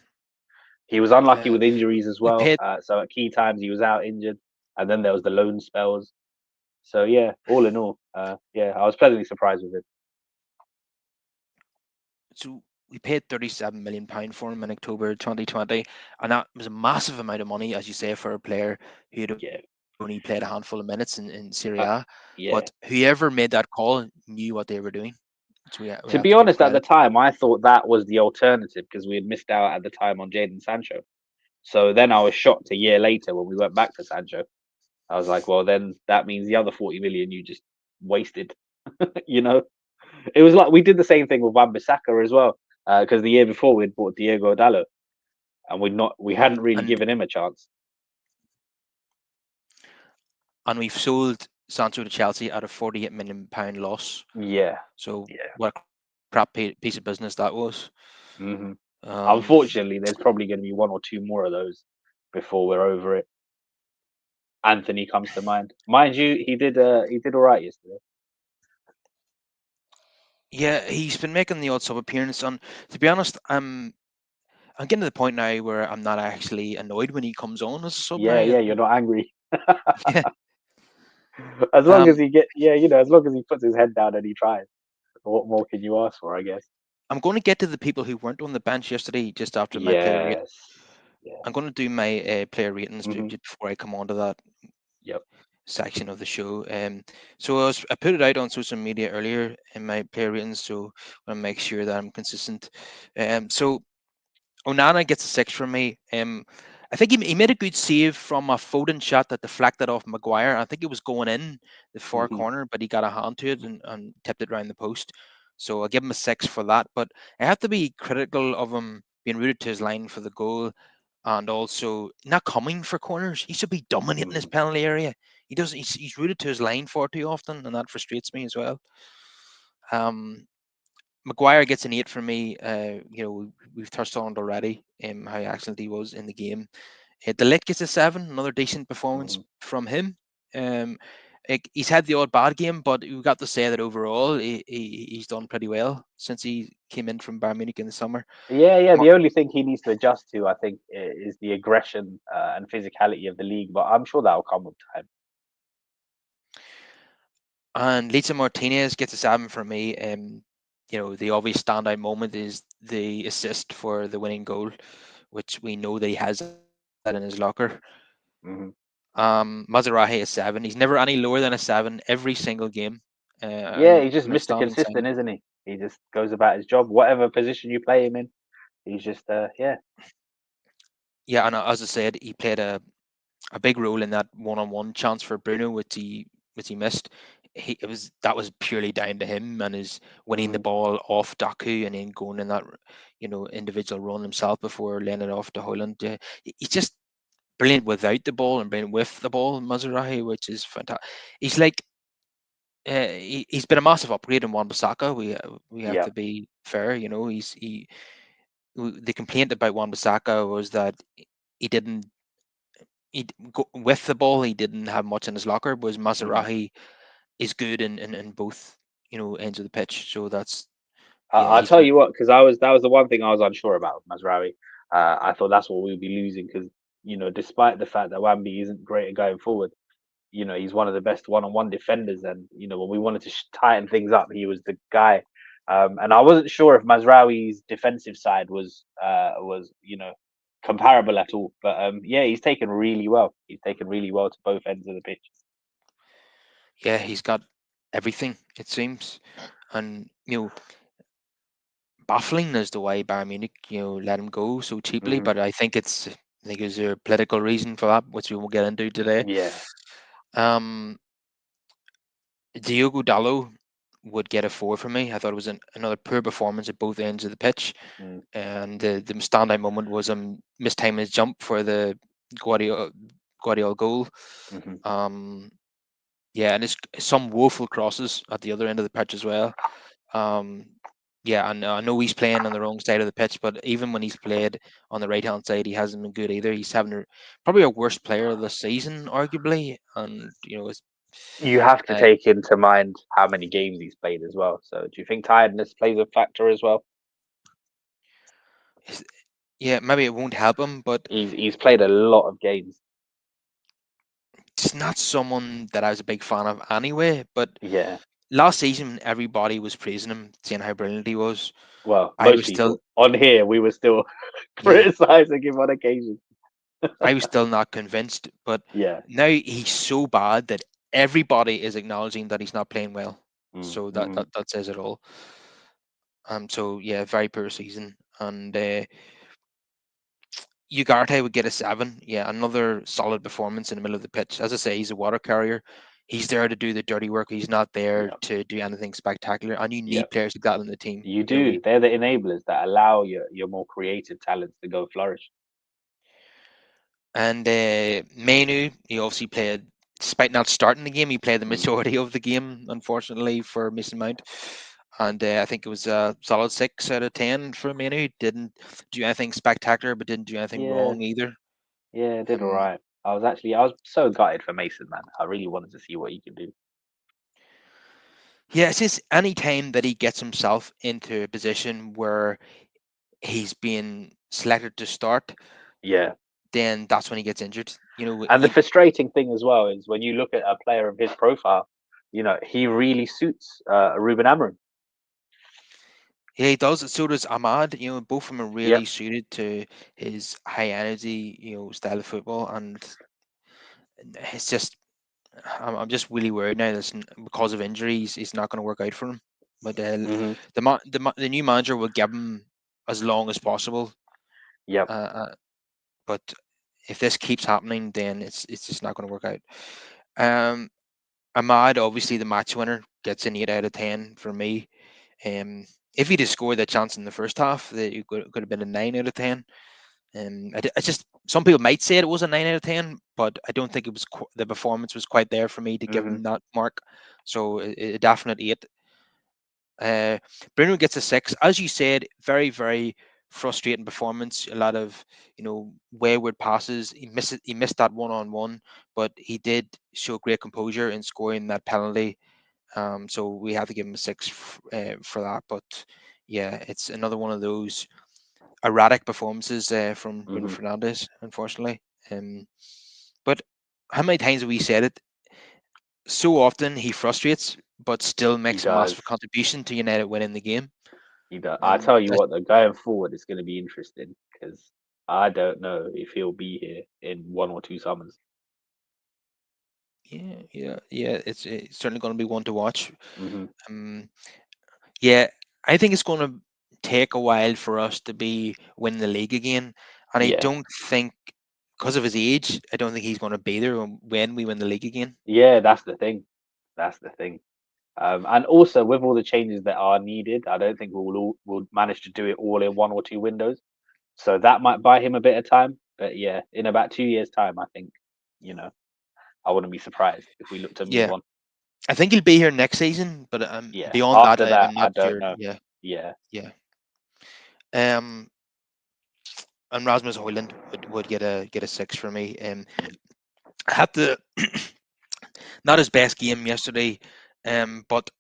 He was unlucky uh, with injuries as we well. paid. So at key times he was out injured, and then there was the loan spells. So yeah, all in all, yeah, I was pleasantly surprised with it. So we paid £37 million for him in October 2020, and that was a massive amount of money, as you say, for a player who had only Yeah, played a handful of minutes in Serie A. uh, But yeah. whoever made that call knew what they were doing. So we have To to be give honest, at credit. the time, I thought that was the alternative because we had missed out at the time on Jadon Sancho. So then I was shocked a year later when we went back for Sancho. I was like, well, then that means the other 40 million you just wasted, you know? It was like we did the same thing with Wan-Bissaka as well, because the year before we'd bought Diego Dallo, and we hadn't really and given him a chance. we've sold Sancho to Chelsea at a £48 million loss. Yeah, So yeah. what a crap piece of business that was. hmm Um, Unfortunately, there's probably going to be one or two more of those before we're over it. Anthony comes to mind. Mind you, he did all right yesterday. yeah, he's been making the odd sub appearance. And to be honest, I'm getting to the point now where I'm not actually annoyed when he comes on as a sub now. Yeah, yeah. You're not angry Yeah. as long as Um, he get yeah, as long as he puts his head down and he tries. What more can you ask for? I guess. I'm going to get to the people who weren't on the bench yesterday just after my player rate. Yes. Yeah. I'm going to do my player ratings hmm just before I come on to that Yep. section of the show. So I put it out on social media earlier in my player ratings, so I want to make sure that I'm consistent. So Onana gets a 6 from me. I think he made a good save from a Foden shot that deflected off Maguire. I think it was going in the far hmm corner, but he got a hand to it and tipped it round the post. So I'll give him a 6 for that. But I have to be critical of him being rooted to his line for the goal and also not coming for corners. He should be dominating his hmm penalty area. He doesn't. He's rooted to his line far too often, and that frustrates me as well. Um, Maguire gets an 8 from me. We've touched on it already. How excellent he was in the game. De Ligt gets a 7. Another decent performance hmm from him. Um, he's had the odd bad game, but we've got to say that overall he's done pretty well since he came in from Bayern Munich in the summer. Yeah, yeah. Mar- The only thing he needs to adjust to, I think, is the aggression and physicality of the league. But I'm sure that'll come with time. and Lisa Martinez gets a 7 from me. The obvious standout moment is the assist for the winning goal, which we know that he has that in his locker. hmm Mazarahi is 7. He's never any lower than a 7 every single game. Yeah, And he's just an Mr. outstanding Consistent, 7. isn't he? He just goes about his job, whatever position you play him in. He's just, yeah. Yeah, and as I said, he played a big role in that one-on-one chance for Bruno, which he missed. That was purely down to him and his winning the hmm ball off Daku and then going in that individual run himself before laying it off to Holland. He's just brilliant without the ball and brilliant with the ball, Mazarahi, which is fantastic. He's like he's been a massive upgrade in Wan-Bissaka. We have Yeah. to be fair, the complaint about Wan-Bissaka was that he didn't go with the ball. He didn't have much in his locker. Whereas hmm Mazarahi is good in both ends of the pitch. So that's yeah, I'll he's tell very you what, because that was the one thing I was unsure about with Mazraoui. I thought that's what we'd be losing because, despite the fact that Wambi isn't great at going forward, he's one of the best one-on-one defenders. And, when we wanted to tighten things up, he was the guy. And I wasn't sure if Mazraoui's defensive side was comparable at all. But yeah, he's taken really well. He's taken really well to both ends of the pitch. yeah, he's got everything it seems, and baffling as to why Bayern Munich let him go so cheaply. hmm But I think there's a political reason for that, which we won't get into today. Yeah. Um, Diogo Dallo would get a 4 from me. I thought it was another poor performance at both ends of the pitch. Mm-hmm. And the standout moment was mistiming his jump for the Guardiola goal. hmm Um, yeah, and it's some woeful crosses at the other end of the pitch as well. Um, yeah, and I know he's playing on the wrong side of the pitch, but even when he's played on the right hand side, he hasn't been good either. He's having probably a worst player of the season, arguably, and You have to uh, take into mind how many games he's played as well. So, do you think tiredness plays a factor as well? it's- yeah, maybe it won't help him, but He's played a lot of games. it's not someone that I was a big fan of anyway. But Yeah. last season, everybody was praising him, saying how brilliant he was. Well, I most was still, people on here we were still yeah, criticizing him on occasion. I was still not convinced. But Yeah. now he's so bad that everybody is acknowledging that he's not playing well. So that Mm-hmm. that, that says it all. So yeah, very poor season. And Ugarte would get a 7. Yeah, another solid performance in the middle of the pitch. As I say, he's a water carrier. he's there to do the dirty work. He's not there Yeah, to do anything spectacular. And you yeah. need players like that in the team. You You know, do. They're the enablers that allow your more creative talents to go flourish. and Manu, he obviously played, despite not starting the game, he played the Mm. majority of the game, unfortunately, for Mason Mount. And I think it was a solid 6 out of 10 for Manu. Didn't do anything spectacular, but didn't do anything Yeah, wrong either. yeah, did all Um, right. I was so gutted for Mason, man. I really wanted to see what he could do. yeah, it's just any time that he gets himself into a position where he's being selected to start, Yeah. then that's when he gets injured. You know, And the frustrating thing as well is when you look at a player of his profile, he really suits Ruben Amorim. yeah, he does. So does Ahmad. You know, both of them are really Yep. suited to his high energy, style of football, and it's just I'm just really worried now that because of injuries, it's not going to work out for him. But Hmm. the new manager will give him as long as possible. Yep. But if this keeps happening, then it's just not going to work out. Um, Ahmad, obviously the match winner, gets an 8 out of 10 for me. Um, if he'd have scored the chance in the first half, it could have been a 9 out of 10. I just some people might say it was a 9 out of 10, but I don't think it was the performance was quite there for me to give Hmm. him that mark. So a definite 8. Uh, Bruno gets a 6, as you said. Very very frustrating performance. A lot of wayward passes. He missed that one-on-one, but he did show great composure in scoring that penalty. So we have to give him a 6 for that. But yeah, it's another one of those erratic performances from Bruno Hmm. Fernandes, unfortunately. Um, but how many times have we said it? So often he frustrates, but still He makes a does. massive contribution to United winning the game. He does. I tell you That's, what, though, going forward, it's going to be interesting because I don't know if he'll be here in 1 or 2 summers. yeah, yeah, yeah. It's certainly going to be one to watch. Hmm. Um, yeah, I think it's going to take a while for us to be winning the league again, and I Yeah. don't think, because of his age, I don't think he's going to be there when we win the league again. Yeah, that's the thing. That's the thing. And also with all the changes that are needed, I don't think we'll manage to do it all in 1 or 2 windows. So that might buy him a bit of time. But yeah, in about 2 years' time, I think, you know, I wouldn't be surprised if we look to move Yeah, on. I think he'll be here next season, but Yeah. beyond that, After that, I'm I not don't sure. know. Yeah, Yeah. yeah. Um, and Rasmus Hoyland would get a 6 for me. I had to not his best game yesterday, but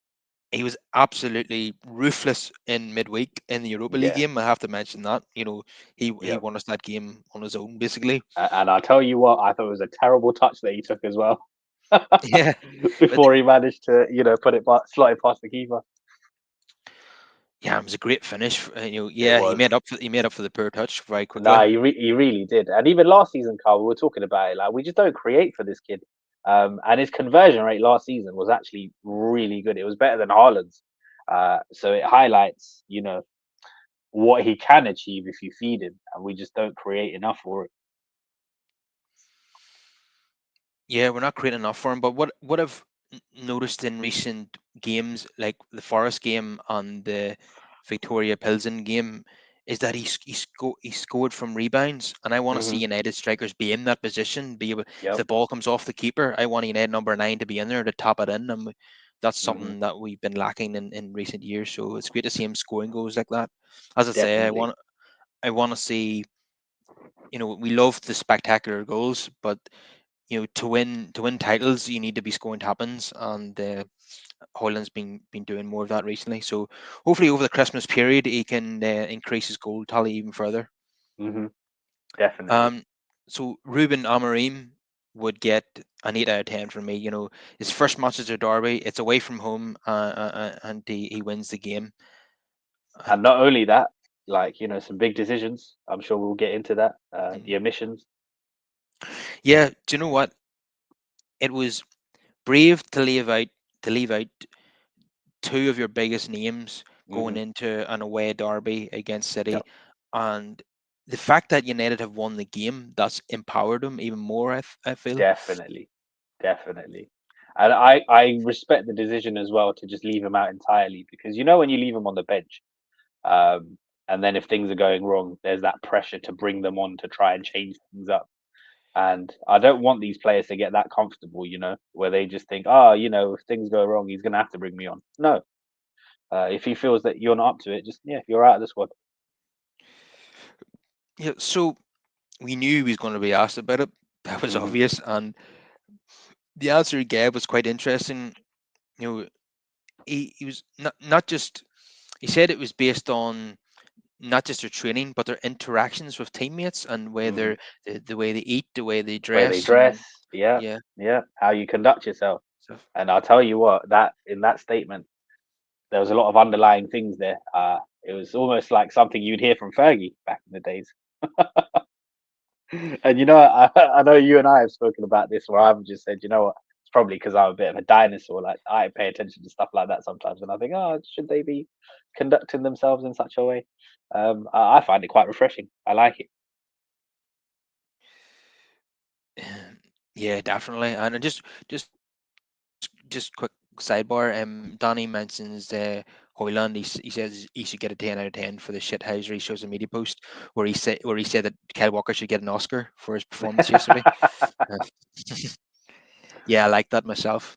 he was absolutely ruthless in midweek in the Europa League Yeah. game. I have to mention that. He Yep. won us that game on his own, basically. And I'll tell you what, I thought it was a terrible touch that he took as well. Yeah, but Before he managed to, put it, slot it past the keeper. yeah, it was a great finish. It Yeah, he was. made up for the poor touch very Nah, quickly. he really did. And even last season, Carl, we were talking about it. Like, we just don't create for this kid. And his conversion rate last season was actually really good. It was better than Haaland's. So it highlights, what he can achieve if you feed him, and we just don't create enough for it. Yeah, we're not creating enough for him. But what I've noticed in recent games, like the Forest game and the Victoria Pilsen game, is that he scored from rebounds, and I want to see Hmm. United strikers be in that position. Be able, if the Yep. ball comes off the keeper, I want United number 9 to be in there to tap it in, and that's Hmm. something that we've been lacking in recent years. So it's great to see him scoring goals like that. As I say, Definitely. I want to see. We love the spectacular goals, but to win titles, you need to be scoring tap-ins, and Hoyland's been doing more of that recently. So hopefully over the Christmas period, he can increase his goal tally even further. Hmm. Definitely. Um, so Ruben Amorim would get an 8 out of 10 from me. His first match is a derby. It's away from home, and he wins the game. And And not only that, like, some big decisions. I'm sure we'll get into that. The mm, omissions. yeah, do you know what? It was brave to leave out two of your biggest names going Hmm. into an away derby against City, Yep. and the fact that United have won the game, that's empowered them even more. I feel. Definitely. Definitely. And I respect the decision as well to just leave him out entirely, because when you leave him on the bench, um, and then if things are going wrong, there's that pressure to bring them on to try and change things up. And I don't want these players to get that comfortable, where they just think, oh, if things go wrong, he's going to have to bring me on. No, if he feels that you're not up to it, just you're out of the squad. Yeah, so we knew he was going to be asked about it. That was Hmm. obvious, and the answer he gave was quite interesting. You know, he was not just he said it was based on not just their training, but their interactions with teammates and Hmm. whether the way they eat, the way they Way they dress, dress, and yeah, yeah, yeah, how you conduct yourself. stuff. And I'll tell you what, that in that statement, there was a lot of underlying things there. It was almost like something you'd hear from Fergie back in the days. And I know you and I have spoken about this, where I've just said, what, it's probably because I'm a bit of a dinosaur. Like, I pay attention to stuff like that sometimes, and I think, oh, should they be conducting themselves in such a way? I find it quite refreshing. I like it. Yeah, definitely. And just quick sidebar. Danny mentions Hoyland. He says he should get a 10 out of 10 for the shithousery social media post where he said that Kyle Walker should get an Oscar for his performance yesterday. Uh, yeah, I like that myself.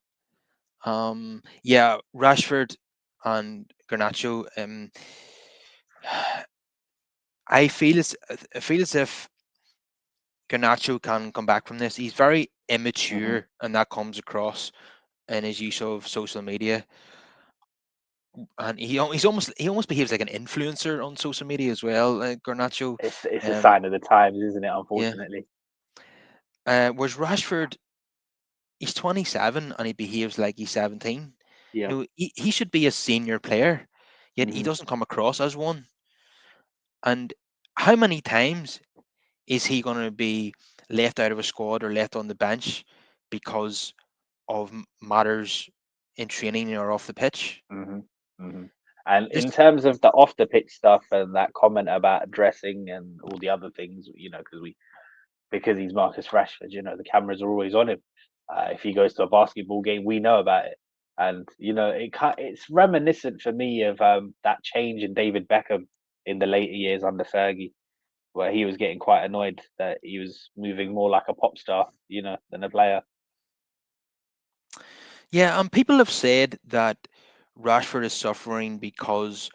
Yeah, Rashford and Garnacho. I feel as if Garnacho can come back from this. He's very Hmm. immature, and that comes across in his use of social media. And he almost behaves like an influencer on social media as well. Garnacho, It's a um, sign of the times, isn't it? yeah. Unfortunately, Whereas Rashford, he's 27 and he behaves like he's 17. yeah. He should be a senior player, yet he Hmm. doesn't come across as one. And how many times is he going to be left out of a squad or left on the bench because of matters in training or off the pitch? Hmm. Hmm. And in Just terms of the off the pitch stuff and that comment about dressing and all the other things, because he's Marcus Rashford, the cameras are always on him. If he goes to a basketball game, we know about it. And it's reminiscent for me of that change in David Beckham in the later years under Fergie, where he was getting quite annoyed that he was moving more like a pop star, than a player. Yeah, and people have said that Rashford is suffering because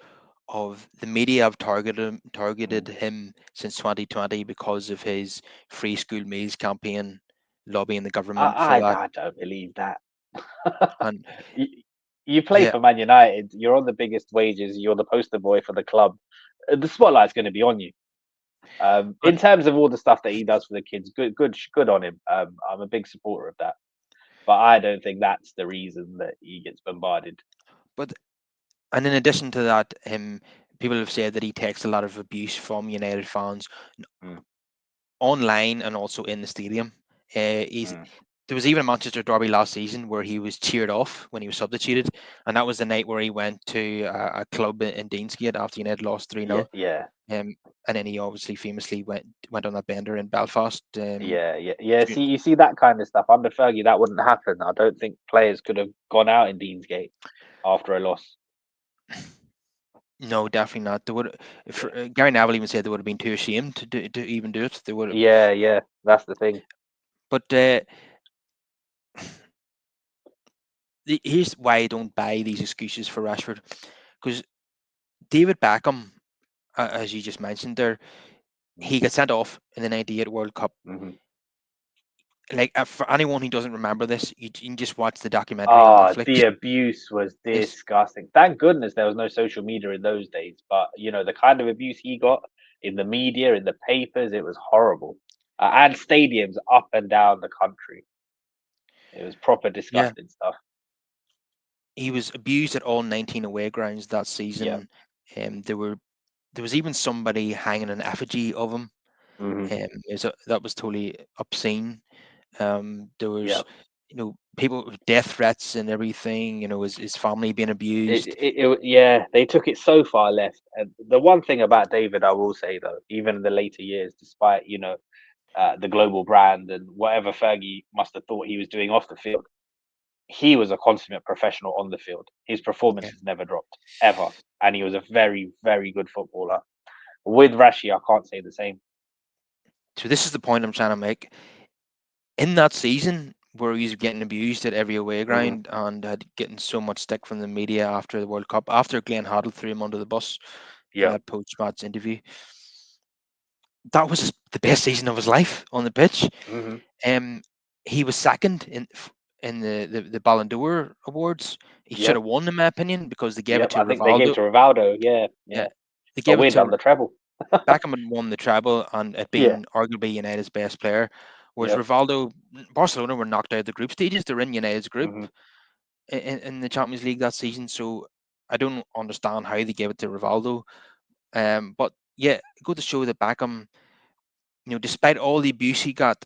of the media have targeted Mm. him since 2020 because of his free school meals campaign, lobbying the government for that. I don't believe that. And you, you play yeah, for Man United, you're on the biggest wages, you're the poster boy for the club. The spotlight's going to be on you. In and terms of all the stuff that he does for the kids, good on him. I'm a big supporter of that, but I don't think that's the reason that he gets bombarded. but and in addition to that, people have said that he takes a lot of abuse from United fans Mm, online and also in the stadium. He's mm. There was even a Manchester derby last season where he was cheered off when he was substituted, and that was the night where he went to a club in Deansgate after United lost 3-0. Yeah, yeah, And then he obviously famously went on that bender in Belfast. yeah, yeah, yeah. To- You see that kind of stuff under Fergie, that wouldn't happen. I don't think players could have gone out in Deansgate after a loss. no, definitely not. They would. If, Yeah, Gary Neville even said they would have been too ashamed to even do it. They would. yeah, yeah. That's the thing. But here's why I don't buy these excuses for Rashford, because David Beckham, as you just mentioned there, Mm, he got sent off in the '98 World Cup. mhm. Like for anyone who doesn't remember this, you can just watch the documentary on Ah, the Netflix. abuse was Yes, disgusting. Thank goodness there was no social media in those days. But the kind of abuse he got in the media, in the papers, it was horrible. And stadiums up and down the country. It was proper yeah, disgusting stuff. he was abused at all 19 away grounds that Yeah. season. There was even somebody hanging an effigy of him. Hmm. That was totally obscene. There Yeah. was, people with death threats and everything. His family being abused. Yeah, they took it so far left. And the one thing about David, I will say though, even in the later years, despite the global brand and whatever Fergie must have thought he was doing off the field, he was a consummate professional on the field. His Yeah. performances never dropped ever, and he was a very, very good footballer. With Rashi, I can't say the same. So this is the point I'm trying to make. In that season where he's getting abused at every away Hmm. ground and had getting so much stick from the media after the World Cup, after Glenn Hoddle threw him under the bus in Yep. that post-match interview, that was the best season of his life on the pitch. Hmm. Um, he was second in the Ballon d'Or awards. He should Yep. have won, in my opinion, because they gave it Yep. to I think they gave Rivaldo. to Rivaldo. Yeah. Yeah, Yeah. they But gave it we'd done to the treble. Beckham had won the treble and had Yeah. been arguably United's best player, whereas Yep. Rivaldo, Barcelona were knocked out of the group stages. They're in United's group Hmm. in the Champions League that season. So I don't understand how they gave it to Rivaldo. But yeah, go to show that Beckham, despite all the abuse he got,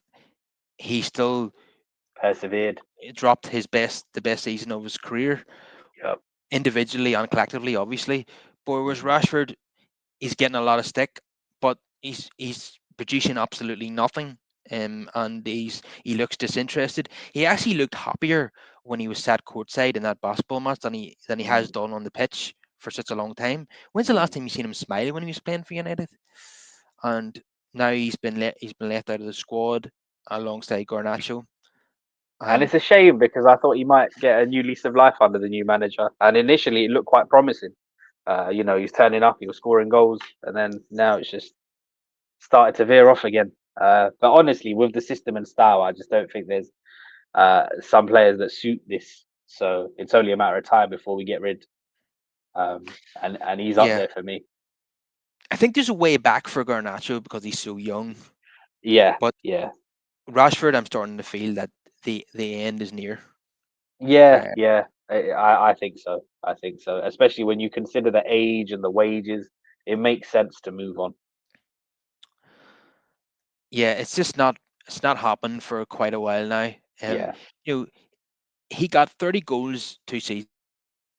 he still Persevered. dropped the best season of his career, Yep. individually and collectively, obviously. But whereas Hmm. Rashford, he's getting a lot of stick, but he's producing absolutely nothing. And he looks disinterested. He actually looked happier when he was sat courtside in that basketball match than he has Mm. done on the pitch for such a long time. When's the last Mm. time you seen him smile when he was playing for United? And now he's been left out of the squad alongside Garnacho. And And it's a shame because I thought he might get a new lease of life under the new manager. And initially, it looked quite promising. He's turning up, he was scoring goals, and then now it's just started to veer off again. But honestly, with the system and style, I just don't think there's some players that suit this. So it's only a matter of time before we get rid. And he's up yeah, there for me. I think there's a way back for Garnacho because he's so young. Yeah, But yeah, Rashford, I'm starting to feel that the end is near. yeah, Uh, yeah. I think so. I think so. Especially when you consider the age and the wages, it makes sense to move on. yeah, it's not happened for quite a while now. Um, Yeah. you know, he got 30 goals 2 seasons ago, right?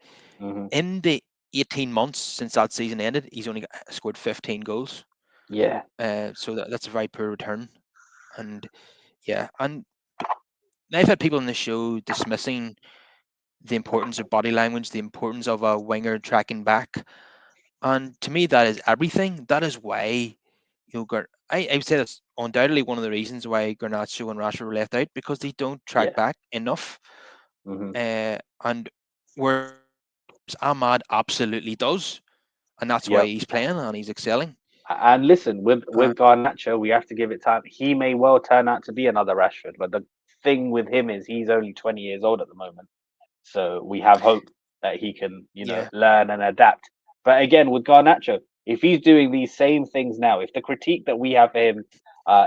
In the Hmm. 18 months since that season ended, he's only scored 15 goals. Yeah. So that's a very poor return. And yeah, and I've had people on the show dismissing the importance of body language, the importance of a winger tracking back. And to me, that is everything. That is why I would say that's undoubtedly one of the reasons why Garnacho and Rashford were left out because they don't track Yeah. back enough. Hmm. And whereas Ahmad absolutely does, and that's why he's playing Yep. and he's excelling. And listen, with Uh, with Garnacho, we have to give it time. He may well turn out to be another Rashford, but the thing with him is he's only 20 years old at the moment. So we have hope that he can, yeah, learn and adapt. But again, with Garnacho, if he's doing these same things now, if the critique that we have for him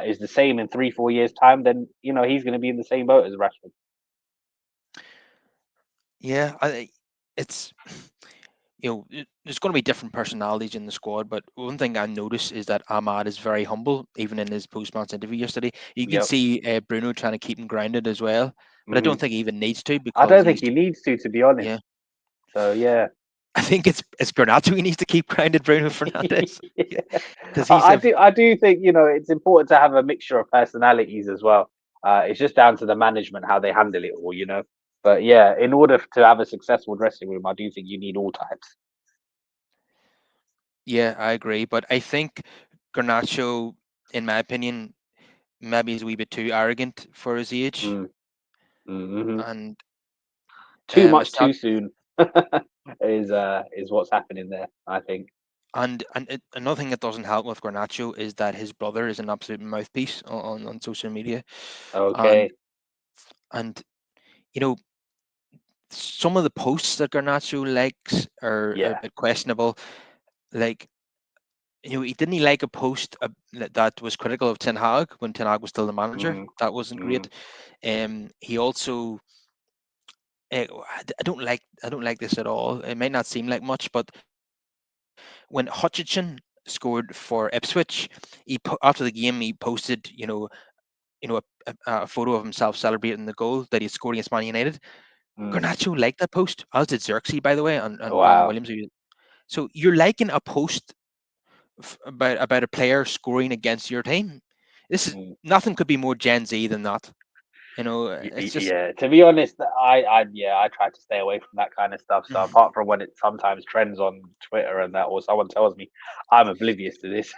is the same in 3, 4 years' time, then he's going to be in the same boat as Rashford. yeah. It's there's going to be different personalities in the squad, but one thing I noticed is that Ahmad is very humble, even in his post-match interview yesterday. You can Yep. see Bruno trying to keep him grounded as well, but I Hmm. don't think he even needs to I because don't think he's he needs to be honest. yeah. So yeah. I think it's Garnacho who needs to keep grounded Bruno Fernandez Yeah. because he's I a do. I do think it's important to have a mixture of personalities as well. It's just down to the management how they handle it all. But yeah, in order to have a successful dressing room, I do think you need all types. yeah, I agree, but I think Garnacho, in my opinion, maybe is a wee bit too arrogant for his age, Mm, mm-hmm. and Too much it's not. too soon is what's happening there. I think. Another thing that doesn't help with Garnacho is that his brother is an absolute mouthpiece on social media, and Okay. and you know some of the posts that Garnacho likes are a Yeah. bit questionable. Like he didn't he like a post that was critical of Ten Hag when Ten Hag was still the manager. Mm-hmm. That wasn't Mm-hmm. great. He also I don't like this at all. It might not seem like much, but when Hutchinson scored for Ipswich, after the game he posted a photo of himself celebrating the goal that he had scored against Man United. Mm. Garnacho liked that post, as did Xerxes, by the way, and Brandon Wow. Williams. So you're liking a post about a player scoring against your team. This is Mm. nothing could be more Gen Z than that. It's just Yeah, to be honest, I try to stay away from that kind of stuff. So mm, apart from when it sometimes trends on Twitter and that, or someone tells me, I'm oblivious to this.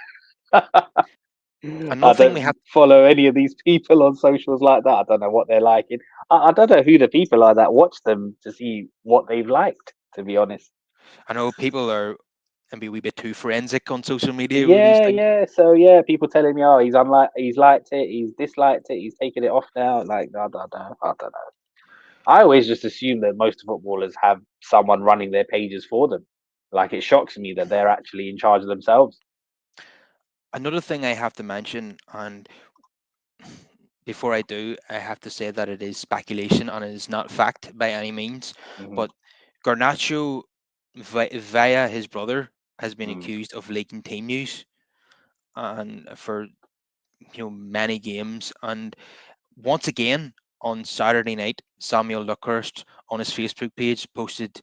another I thing we have. don't follow any of these people on socials like that. I don't know what they're liking. I don't know who the people are that watch them to see what they've liked. To be honest. I know people are maybe a wee bit too forensic on social media with these Yeah, things. yeah. So yeah, people telling me, oh, he's liked it, he's disliked it, he's taken it off now. Like, I don't know. I always just assume that most footballers have someone running their pages for them. Like, it shocks me that they're actually in charge of themselves. Another thing I have to mention, and before I do, I have to say that it is speculation and it is not fact by any means. Hmm. But Garnacho, via his brother, has been Mm. accused of leaking team news and for many games. And once again on Saturday night, Samuel Luckhurst on his Facebook page posted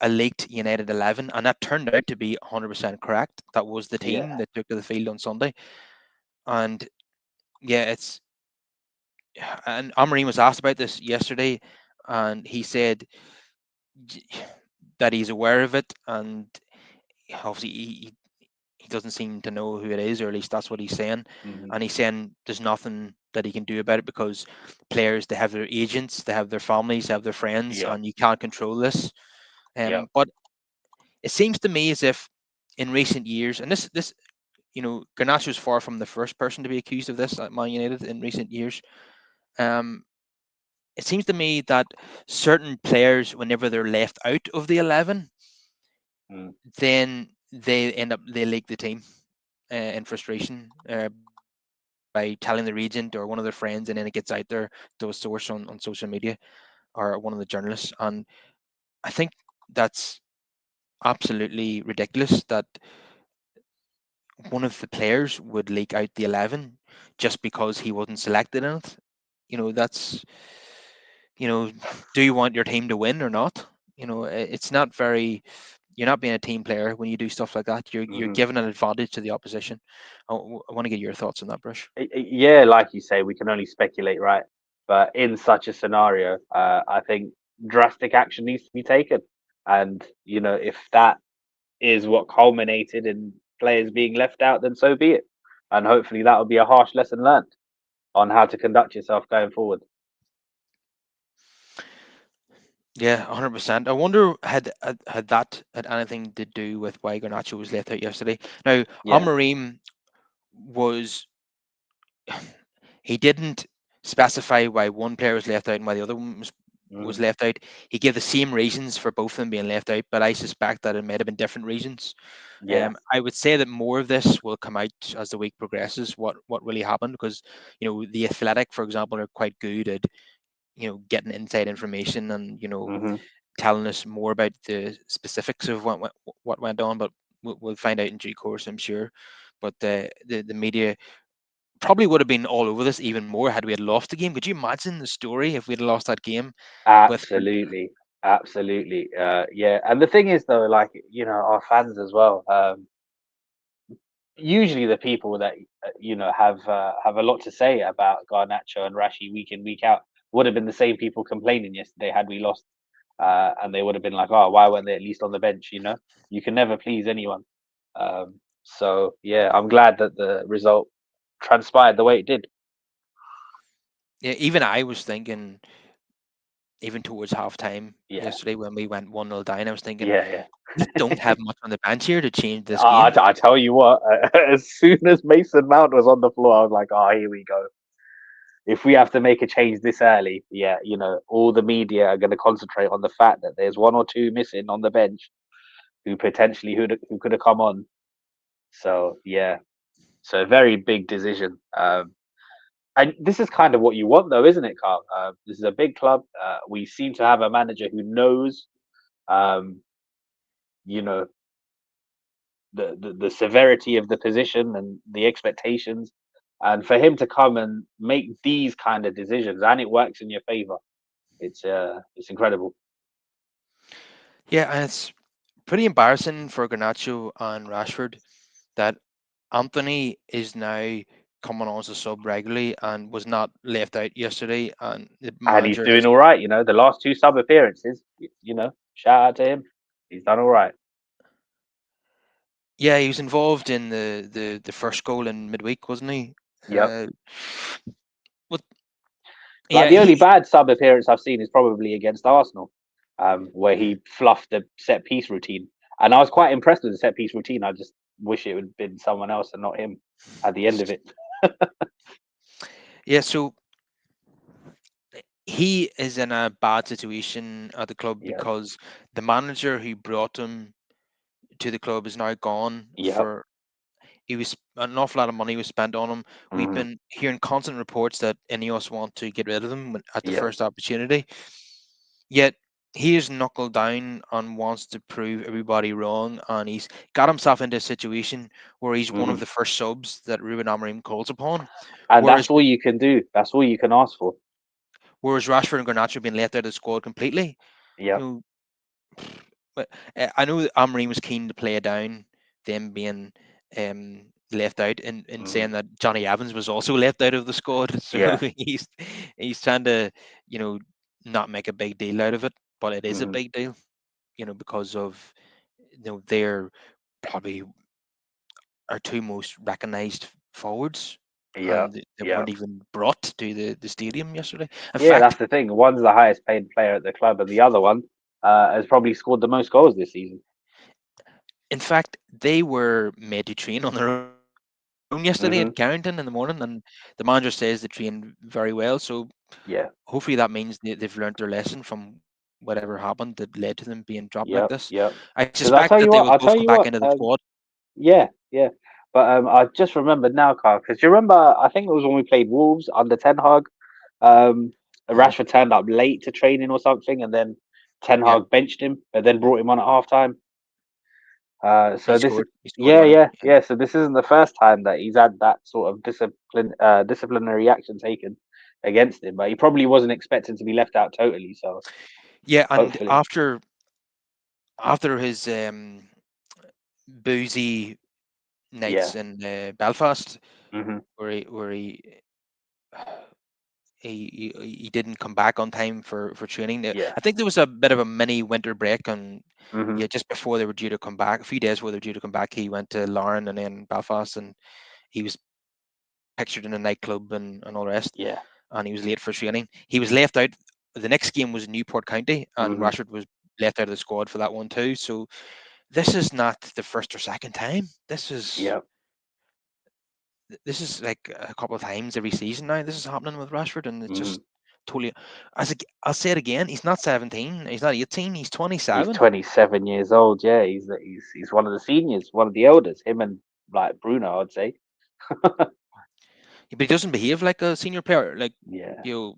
a leaked United 11, and that turned out to be 100% correct. That was the Yeah. team that took to the field on Sunday. And yeah, and Amorim was asked about this yesterday, and he said j- that he's aware of it, and obviously he doesn't seem to know who it is, or at least that's what he's saying. Hmm. And he's saying there's nothing that he can do about it because players, they have their agents, they have their families, they have their friends, Yeah. and you can't control this. Yeah. But it seems to me as if in recent years, and this Garnacho is far from the first person to be accused of this at Man United in recent years. Um, it seems to me that certain players, whenever they're left out of the 11, Mm. then they leak the team in frustration by telling their agent or one of their friends, and then it gets out there to a source on social media or one of the journalists. And I think that's absolutely ridiculous that one of the players would leak out the 11 just because he wasn't selected in it. That's, you know, do you want your team to win or not? It's not very. You're not being a team player when you do stuff like that. You're Hmm. giving an advantage to the opposition. I want to get your thoughts on that, Brush. Yeah, like you say, we can only speculate, right? But in such a scenario, I think drastic action needs to be taken. And, if that is what culminated in players being left out, then so be it. And hopefully that will be a harsh lesson learned on how to conduct yourself going forward. Yeah, 100%. I wonder had that had anything to do with why Garnacho was left out yesterday. Now, Yeah. Amorim was he didn't specify why one player was left out and why the other one was Mm. left out. He gave the same reasons for both of them being left out, but I suspect that it might have been different reasons. Yeah. I would say that more of this will come out as the week progresses. What really happened, because the Athletic, for example, are quite good at getting inside information and Hmm. telling us more about the specifics of what went on. But we'll find out in due course, I'm sure. But the media probably would have been all over this even more had we had lost the game. Could you imagine the story if we had lost that game with? Absolutely. Absolutely. Yeah. And the thing is, though, like, our fans as well. Usually the people that have a lot to say about Garnacho and Rashi week in week out would have been the same people complaining yesterday had we lost, and they would have been like, "Oh, why weren't they at least on the bench?" You can never please anyone. So yeah, I'm glad that the result transpired the way it did. Yeah, even I was thinking, even towards halftime Yeah, yesterday when we went 1-0 down, I was thinking yeah, we don't yeah. have much on the bench here to change this I, game. I tell you what, as soon as Mason Mount was on the floor, I was like, "Oh, here we go." If we have to make a change this early, yeah, all the media are going to concentrate on the fact that there's one or two missing on the bench who potentially who could have come on. So yeah, so a very big decision. And this is kind of what you want, though, isn't it, Carl? This is a big club. We seem to have a manager who knows, um, you know, the severity of the position and the expectations, and for him to come and make these kind of decisions and it works in your favor, it's incredible. Yeah, and it's pretty embarrassing for Garnacho and Rashford that Anthony is now coming on as a sub regularly and was not left out yesterday. And the And he's manager doing has, all right. The last two sub appearances. Shout out to him. He's done all right. yeah, he was involved in the first goal in midweek, wasn't he? Yep. Uh, but Like yeah, the only bad sub appearance I've seen is probably against Arsenal, where mm, he fluffed the set piece routine. And I was quite impressed with the set piece routine. I just wish it would have been someone else and not him at the end of it. yeah. So he is in a bad situation at the club Yep. because the manager who brought him to the club is now gone. Yep. For he was an awful lot of money was spent on him. We've Hmm. been hearing constant reports that Ineos want to get rid of him at the Yep. first opportunity. Yet he is knuckled down and wants to prove everybody wrong, and he's got himself into a situation where he's one of Hmm. the first subs that Ruben Amorim calls upon, And whereas that's all you can do. That's all you can ask for. Rashford and Garnacho have been left out of the squad completely. You Yep. know, but I know that Amorim was keen to play it down, them being left out, in Hmm. saying that Johnny Evans was also left out of the squad. So Yeah. he's trying to, you know, not make a big deal out of it, but it is a Hmm. big deal, because of they're probably our two most recognised forwards, Yep. and they Yep. weren't even brought to the stadium yesterday. In Yeah, that's fact, the thing. One's the highest paid player at the club, and the other one has probably scored the most goals this season. they were made to train on their own yesterday at Carrington in the Hmm. morning, and the manager says they trained very well. So Yeah. hopefully that means they've learned their lesson from whatever happened that led to them being dropped like this. Yep. I Yep. suspect Because that they will both I'll come tell back you into what. the squad. Yeah, yeah. But I just remembered now, Carl, because you remember, I think it was when we played Wolves under Ten Hag. Um, Uh, Rashford turned up late to training or something, and then Ten yeah, Hag benched him, and then brought him on at halftime. he So this, scored. He scored a yeah, winner. yeah, Yeah. yeah. So this isn't the first time that he's had that sort of disciplinary action taken against him, but he probably wasn't expecting to be left out totally. So Yeah, and hopefully, after his boozy yeah. nights in Belfast, Hmm. where he didn't come back on time for training. Yeah. I think there was a bit of a mini winter break, and Hmm. yeah, just before they were due to come back, a few days before they were due to come back, he went to Lauren and then Belfast, and he was pictured in a nightclub and all the rest, Yeah. and he was late for training. He was left out. The next game was Newport County, and Hmm. Rashford was left out of the squad for that one too. So this is not the first or second time. Yeah. This is like a couple of times every season now. This is happening with Rashford, and it's Hmm. just totally. I'll say it again. He's not 17. He's not 18. He's He's 27. 27 years old. Yeah, he's one of the seniors, one of the elders. Him and like Bruno, I'd say. But he doesn't behave like a senior player. Like, Yeah. you know,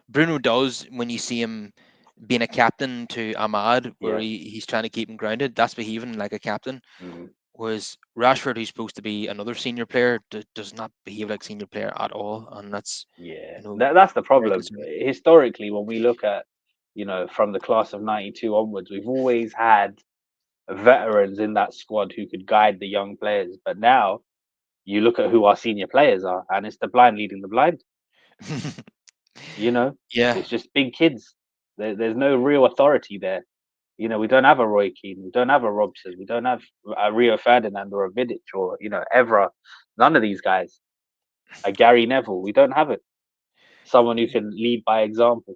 Bruno does when you see him being a captain to Ahmad, where Yeah. he's trying to keep him grounded. That's behaving like a captain. Hmm. Whereas Rashford, who's supposed to be another senior player, does not behave like senior player at all, and that's Yeah. you know That's the very problem. concerning. Historically, when we look at, from the class of 92 onwards, we've always had veterans in that squad who could guide the young players. But now you look at who our senior players are, and it's the blind leading the blind. You know, Yeah, it's just big kids. There's no real authority there. We don't have a Roy Keane, we don't have a Robson, we don't have a Rio Ferdinand or a Vidic or Evra. None of these guys. A Gary Neville, we don't have it. Someone who can lead by example.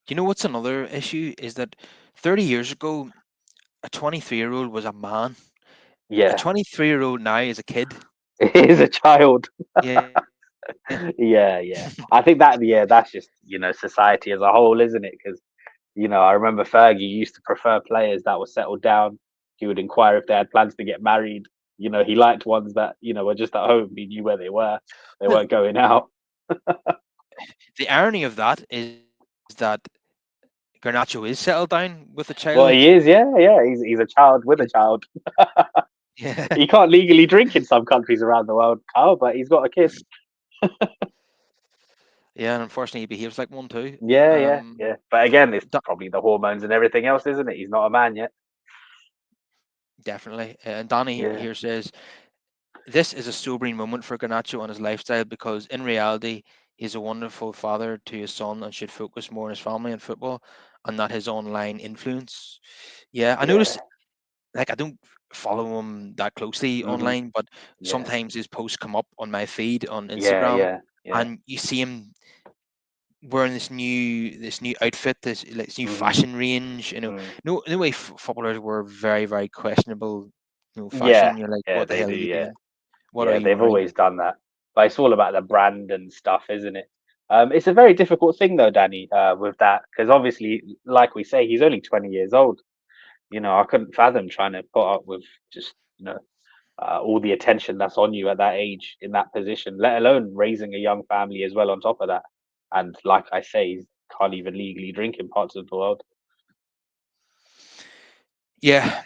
you know what's another issue is that 30 years ago, a 23-year-old was a man. A Yeah, 23-year-old now is a kid. it is a child. Yeah. Yeah, yeah. I think that that's just society as a whole, isn't it? Because I remember Fergie used to prefer players that were settled down. He would inquire if they had plans to get married. He liked ones that were just at home. He knew where they were. They Well, weren't going out. the irony of that is that Garnacho is settled down with a child. Well, he is. Yeah, yeah. He's a child with a child. Yeah. He can't legally drink in some countries around the world, Carl, but he's got a kid. Yeah, and unfortunately, he behaves like one too. Yeah, yeah, yeah. But again, it's Da- probably the hormones and everything else, isn't it? He's not a man yet. definitely. And Danny Yeah. here says this is a sobering moment for Garnacho and his lifestyle because in reality, he's a wonderful father to his son and should focus more on his family and football and not his online influence. Yeah, I Yeah. noticed, like, I don't follow him that closely Hmm. online, but Yeah. sometimes his posts come up on my feed on Yeah. Instagram Yeah. Yeah. and you see him wearing this new outfit, this new Hmm. fashion range. Mm. No way footballers were very questionable, Yeah. fashion. You're like, Yeah. what the They hell do. are you Yeah. doing? What are Yeah. you They've wearing? always done that, but it's all about the brand and stuff, isn't it? It's a very difficult thing though, Danny, with that, because obviously, like we say, he's only 20 years old. I couldn't fathom trying to put up with just all the attention that's on you at that age in that position, let alone raising a young family as well on top of that. And like I say, he can't even legally drink in parts of the world. Yeah,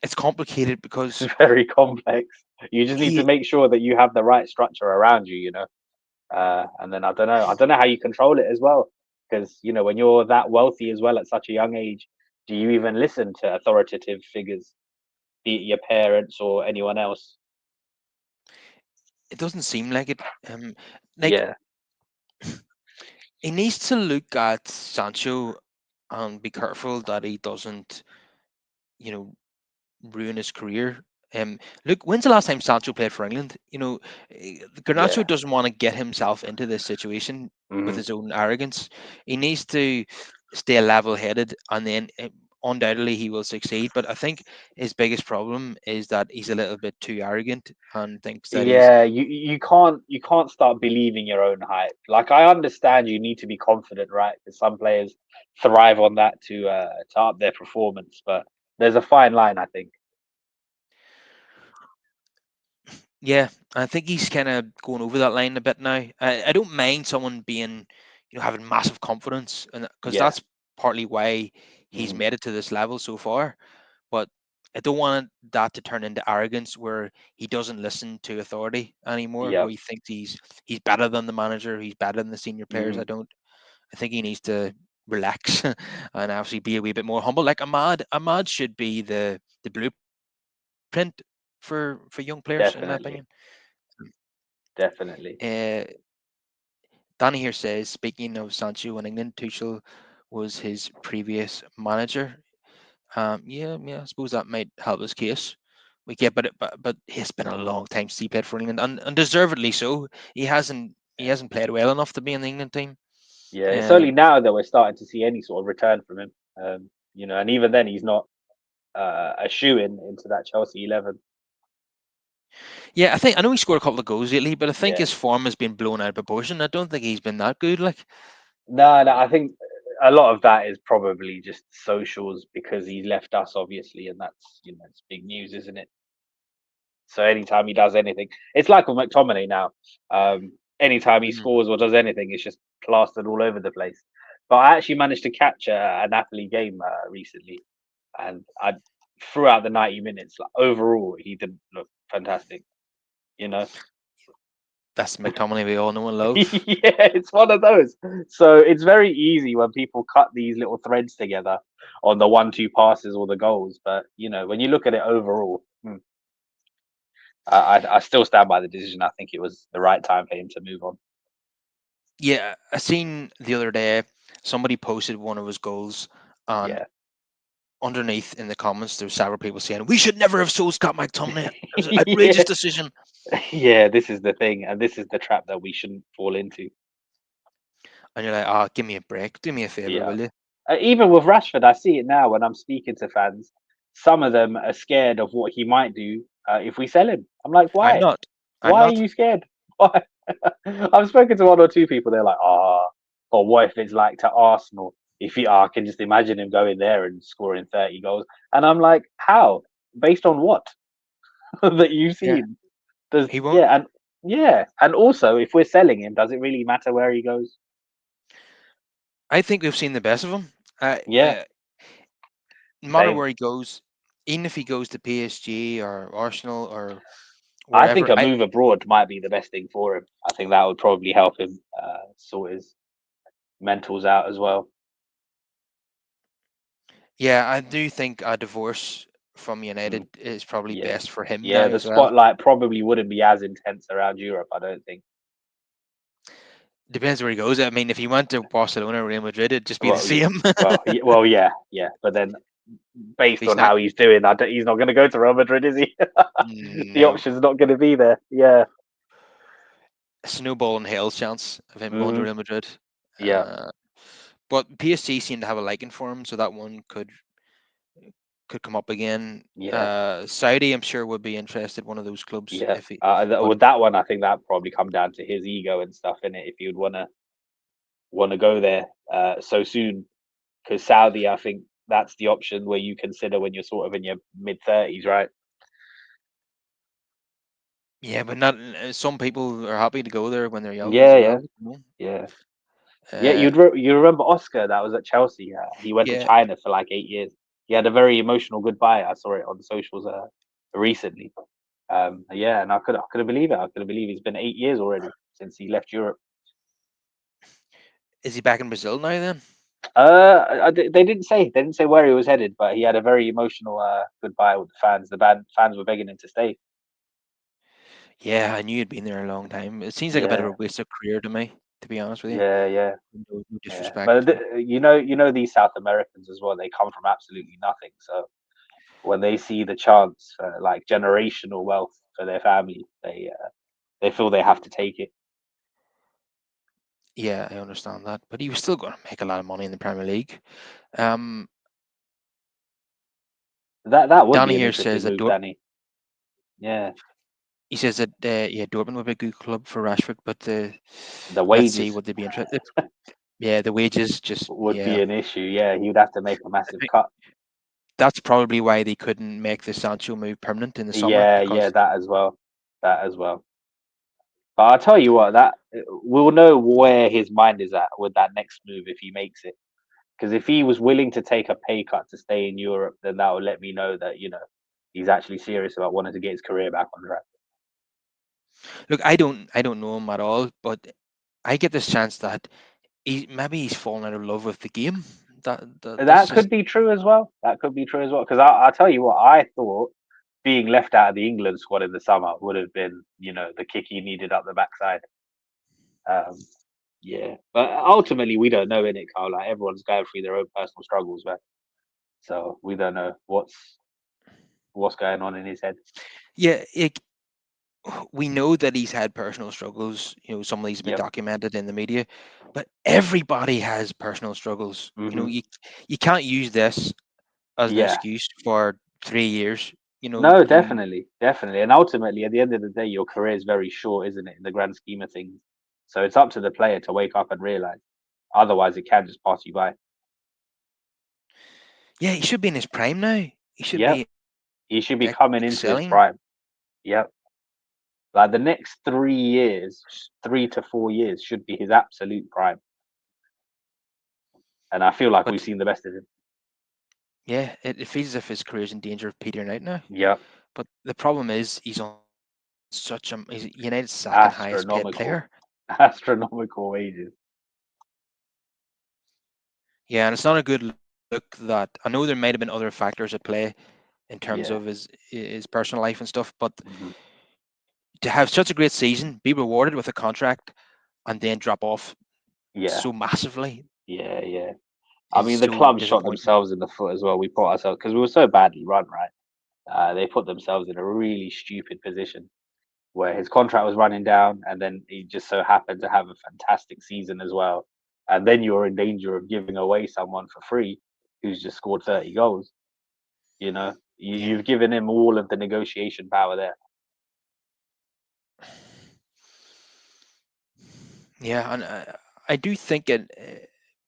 it's complicated because It's very complex. You just need to he make sure that you have the right structure around you. And then I don't know how you control it as well, because when you're that wealthy as well at such a young age, do you even listen to authoritative figures, be it your parents or anyone else? it doesn't seem like it. Like Yeah, he needs to look at Sancho and be careful that he doesn't, you know, ruin his career. Look, when's the last time Sancho played for England? yeah. Garnacho doesn't want to get himself into this situation with Hmm. his own arrogance. He needs to stay level-headed, and then undoubtedly he will succeed. But I think his biggest problem is that he's a little bit too arrogant and thinks that he's Yeah, you can't start believing your own hype. Like, I understand you need to be confident, right? Because some players thrive on that to up their performance, but there's a fine line, I think. yeah. I think he's kind of going over that line a bit now. I don't mind someone being, having massive confidence, and because Yeah. that's partly why he's Hmm. made it to this level so far. But I don't want that to turn into arrogance where he doesn't listen to authority anymore, Yeah. where he thinks he's better than the manager, he's better than the senior players. Hmm. I think he needs to relax and actually be a wee bit more humble. Like Ahmad should be the blueprint for young players, in my opinion. Definitely. Definitely. Uh, Danny here says, speaking of Sancho in England, Tuchel was his previous manager. Yeah, I suppose that might help his case. We get, but it's been a long time since he played for England, and deservedly so. He hasn't played well enough to be in the England team. Yeah, it's only Um, now that we're starting to see any sort of return from him. And even then, he's not a shoe in into that Chelsea 11. yeah, I know he scored a couple of goals lately, but I think Yeah. his form has been blown out of proportion. I don't think he's been that good. Like, No, no, I think a lot of that is probably just socials because he's left us, obviously, and that's it's big news, isn't it? So anytime he does anything, it's like with McTominay now. Anytime he mm, scores or does anything, it's just plastered all over the place. But I actually managed to catch a Napoli game recently, and throughout the 90 minutes, like, overall, he didn't look fantastic. You know, that's McTominay we all know and love. yeah, it's one of those. So it's very easy when people cut these little threads together on the 1-2 passes or the goals. But when you look at it overall, I still stand by the decision. I think it was the right time for him to move on. Yeah, I seen the other day somebody posted one of his goals, and Yeah. underneath in the comments there were several people saying we should never have sold Scott McTominay. It was an outrageous Yeah. decision, Yeah, this is the thing, and this is the trap that we shouldn't fall into. and you're like, oh, give me a break, do me a favor, Yeah. will you? Even with Rashford, I see it now when I'm speaking to fans. Some of them are scared of what he might do if we sell him. I'm like, I'm why? not. I'm Why are not. you scared? Why? I've spoken to one or two people. They're like, but what if it's like to Arsenal? If I can just imagine him going there and scoring 30 goals. And I'm like, how? Based on what that you've Yeah, seen? Does he won't. and also, if we're selling him, does it really matter where he goes? I think we've seen the best of him. Yeah, No matter same. where he goes, even if he goes to PSG or Arsenal or I think wherever, a move abroad might be the best thing for him. I think that would probably help him sort his mentals out as well. yeah, I do think a divorce from United Mm, is probably yeah, best for him now yeah. The as well. spotlight probably wouldn't be as intense around Europe. I don't think. Depends where he goes. I mean, if he went to Barcelona or Real Madrid, it'd just be the Well, yeah, same. yeah, yeah. But then, based He's on not. how he's doing, he's not going to go to Real Madrid, is he? The No, option's not going to be there. Yeah. snowball in hell chance of him going to Hmm. Real Madrid. Yeah. Uh, but PSG seem to have a liking for him, so that one could come up again. Yeah. Saudi, I'm sure, would be interested. One of those clubs, Yeah. if he. But With that one, I think that probably come down to his ego and stuff in it. If you'd wanna go there so soon, because Saudi, I think that's the option where you consider when you're sort of in your mid 30s, right? yeah, but not. Some people are happy to go there when they're young as Yeah, yeah, well. You know? yeah, yeah. Uh, You remember Oscar that was at Chelsea? He went to yeah, China for like 8 years. He had a very emotional goodbye. I saw it on socials recently. Yeah, and I couldn't believe it. I couldn't believe it's been 8 years already since he left Europe. is he back in Brazil now then? They didn't say where he was headed, but he had a very emotional goodbye with the fans. The band fans were begging him to stay. Yeah, I knew he'd been there a long time. It seems like a bit of Yeah, a wasted career to me, to be honest with you. yeah, yeah, No yeah. disrespect. But you know these South Americans as well. They come from absolutely nothing. So when they see the chance for like generational wealth for their family, they feel they have to take it. Yeah, I understand that, but he was still going to make a lot of money in the Premier League. Um, That would be Danny an here interesting says that move, Danny. Yeah, he says that yeah, Dortmund would be a good club for Rashford, but the let's see wages would they be interested. Yeah, the wages just would yeah. be an issue. Yeah, he would have to make a I massive think cut. that's probably why they couldn't make the Sancho move permanent in the summer Yeah, yeah, because that as well. That as well. But I'll tell you what, that we'll know where his mind is at with that next move if he makes it. Because if he was willing to take a pay cut to stay in Europe, then that will let me know that he's actually serious about wanting to get his career back on track. look, I don't know him at all, but I get this chance that he's fallen out of love with the game. That's That just could be true as well. That could be true as well. Because I'll tell you what, I thought being left out of the England squad in the summer would have been, the kick he needed up the backside. Um, yeah, but ultimately we don't know in it, Carl. Like everyone's going through their own personal struggles, man. So we don't know what's going on in his head. yeah. We know that he's had personal struggles. You know, some of these have been Yep. documented in the media, but everybody has personal struggles. You know, Hmm. you can't use this as an Yeah. excuse for 3 years. You know, No, you definitely, definitely. And ultimately, at the end of the day, your career is very short, isn't it, in the grand scheme of things? So it's up to the player to wake up and realize. Otherwise, it can just pass you by. yeah, he should be in his prime now. He should Yep. be He should be coming into his excelling. prime. Yep. Like the next 3 years, 3 to 4 years should be his absolute prime. And I feel like we've But seen the best of him. yeah, it feels as if his career's in danger of petering out now. Yep. But the problem is he's on such a he's United's second highest paid Astronomical. player. Astronomical wages. Yeah, and it's not a good look that I know there might have been other factors at play in terms Yeah. of his personal life and stuff, but Hmm. to have such a great season, be rewarded with a contract, and then drop off Yeah. so massively Yeah. Yeah. I is mean, the so club shot disappointing. themselves in the foot as well. We put ourselves because we were so badly run, right? They put themselves in a really stupid position where his contract was running down, and then he just so happened to have a fantastic season as well. And then you're in danger of giving away someone for free who's just scored 30 goals. Yeah, You've given him all of the negotiation power there. yeah, and I do think that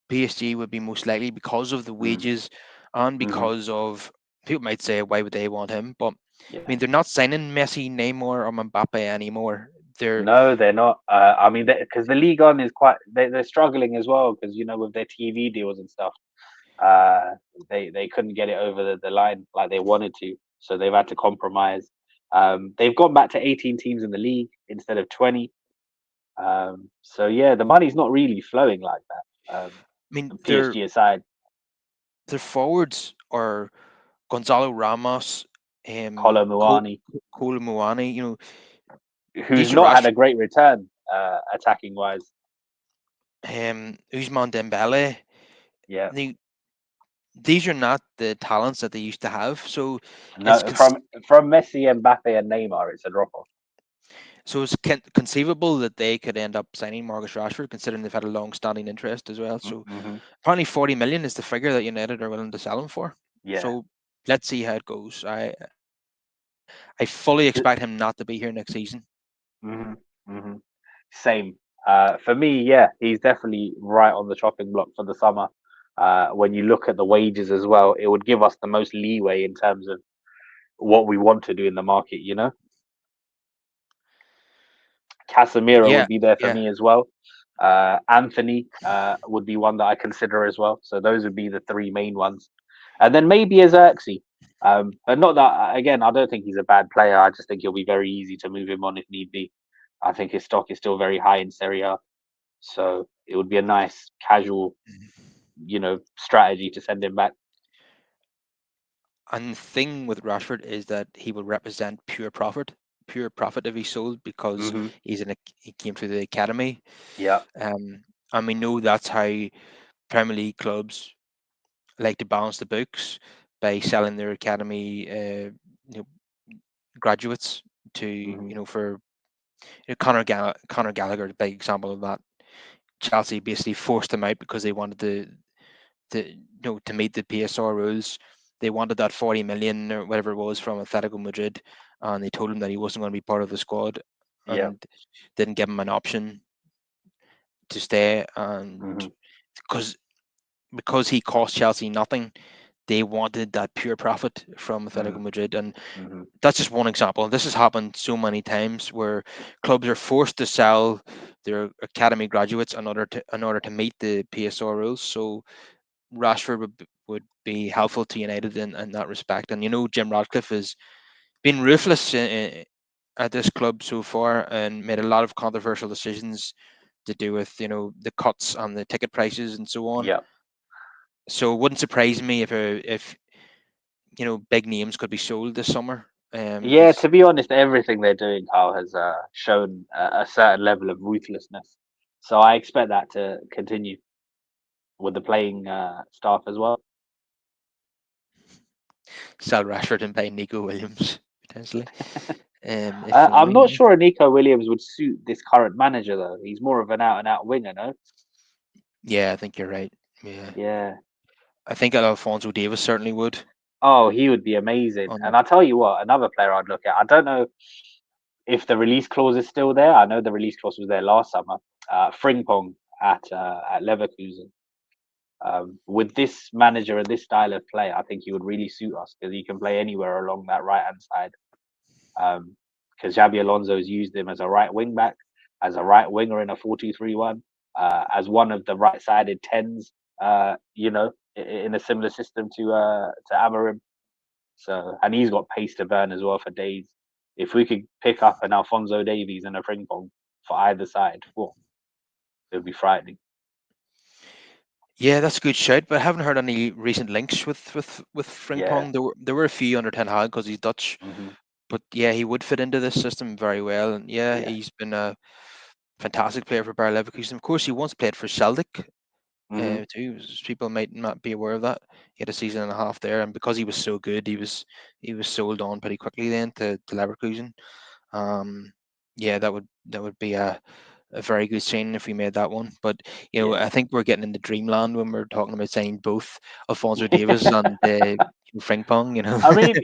PSG would be most likely because of the Mm. wages and Hmm. because of people might say why would they want him, but I Yeah. mean they're not signing Messi, Neymar, or Mbappe anymore. They're No, they're not. I mean, because the league on is they're struggling as well because with their TV deals and stuff. Uh, they couldn't get it over the line like they wanted to, so they've had to compromise. They've gone back to 18 teams in the league instead of 20. So yeah, the money's not really flowing like that. I mean PSG aside, their forwards are Gonzalo Ramos, Cole, Colomuani, Cole Muani. who's These are not had Rash, a great return attacking wise. Usman Dembele. Yeah, They, these are not the talents that they used to have. So it's no, from Messi, Mbappe, and Neymar, it's a drop off. conceivable that they could end up signing Marcus Rashford, considering they've had a long-standing interest as well. So Mm-hmm. apparently 40 million is the figure that United are willing to sell him for. Yeah. So let's see how it goes. I fully expect him not to be here next season. Mm-hmm. Mm-hmm. Same. For me, yeah, he's definitely right on the chopping block for the summer. When you look at the wages as well, it would give us the most leeway in terms of what we want to do in the market. Casemiro Yeah, would be there for yeah. me as well. Anthony would be one that I consider as well. So those would be the three main ones, and then maybe as Xerxes. But not that again. I don't think he's a bad player. I just think he'll be very easy to move him on if need be. I think his stock is still very high in Serie A, so it would be a nice casual, strategy to send him back. And the thing with Rashford is that he will represent pure profit if he's sold because Hmm. he came through the academy. Yeah. And we know that's how Premier League clubs like to balance the books by selling their academy graduates to Hmm. for Conor Gallagher, a big example of that. Chelsea basically forced him out because they wanted to meet the PSR rules. They wanted that 40 million or whatever it was from Atletico Madrid, and they told him that he wasn't going to be part of the squad, Yeah. and didn't give him an option to stay. And Hmm. because because he cost Chelsea nothing, they wanted that pure profit from Atletico Hmm. Madrid, and Hmm. that's just one example. This has happened so many times where clubs are forced to sell their academy graduates in order to meet the PSR rules. So Rashford would be helpful to United in that respect. And Jim Radcliffe has been ruthless at this club so far and made a lot of controversial decisions to do with the cuts on the ticket prices and so on. Yeah. So it wouldn't surprise me if big names could be sold this summer. Yeah, Because to be honest, everything they're doing, Carl, has shown a certain level of ruthlessness. So I expect that to continue with the playing staff as well. sell Rashford and buy Nico Williams potentially, if I'm only. not sure Nico Williams would suit this current manager, though. He's more of an out and out winger, no? Yeah, I think you're right. Yeah, Yeah. I think Alfonso Davis certainly would Oh, he would be amazing. on And that. I'll tell you what, another player I'd look at. I don't know if the release clause is still there. I know the release clause was there last summer. Frimpong at Leverkusen. With this manager and this style of play, I think he would really suit us because he can play anywhere along that right hand side. Because Xabi Alonso's used him as a right wing back, as a right winger in a 4-2-3-1, as one of the right sided tens. In a similar system to Amarim. So, and he's got pace to burn as well for days. If we could pick up an Alfonso Davies and a Frimpong for either side, whoa, it would be frightening. Yeah, that's a good shout. But I haven't heard any recent links with Yeah. Frimpong. There were a few under Ten Hag because he's Dutch. Hmm. But yeah, he would fit into this system very well. And yeah, Yeah. he's been a fantastic player for Bayer Leverkusen. Of course, he once played for Celtic Hmm. too. People might not be aware of that. He had a season and a half there, and because he was so good, he was sold on pretty quickly then to Leverkusen. Um, yeah, that would be a very good signing if we made that one. But Yeah. I think we're getting into dreamland when we're talking about signing both Alfonso Davis and Frimpong. I mean,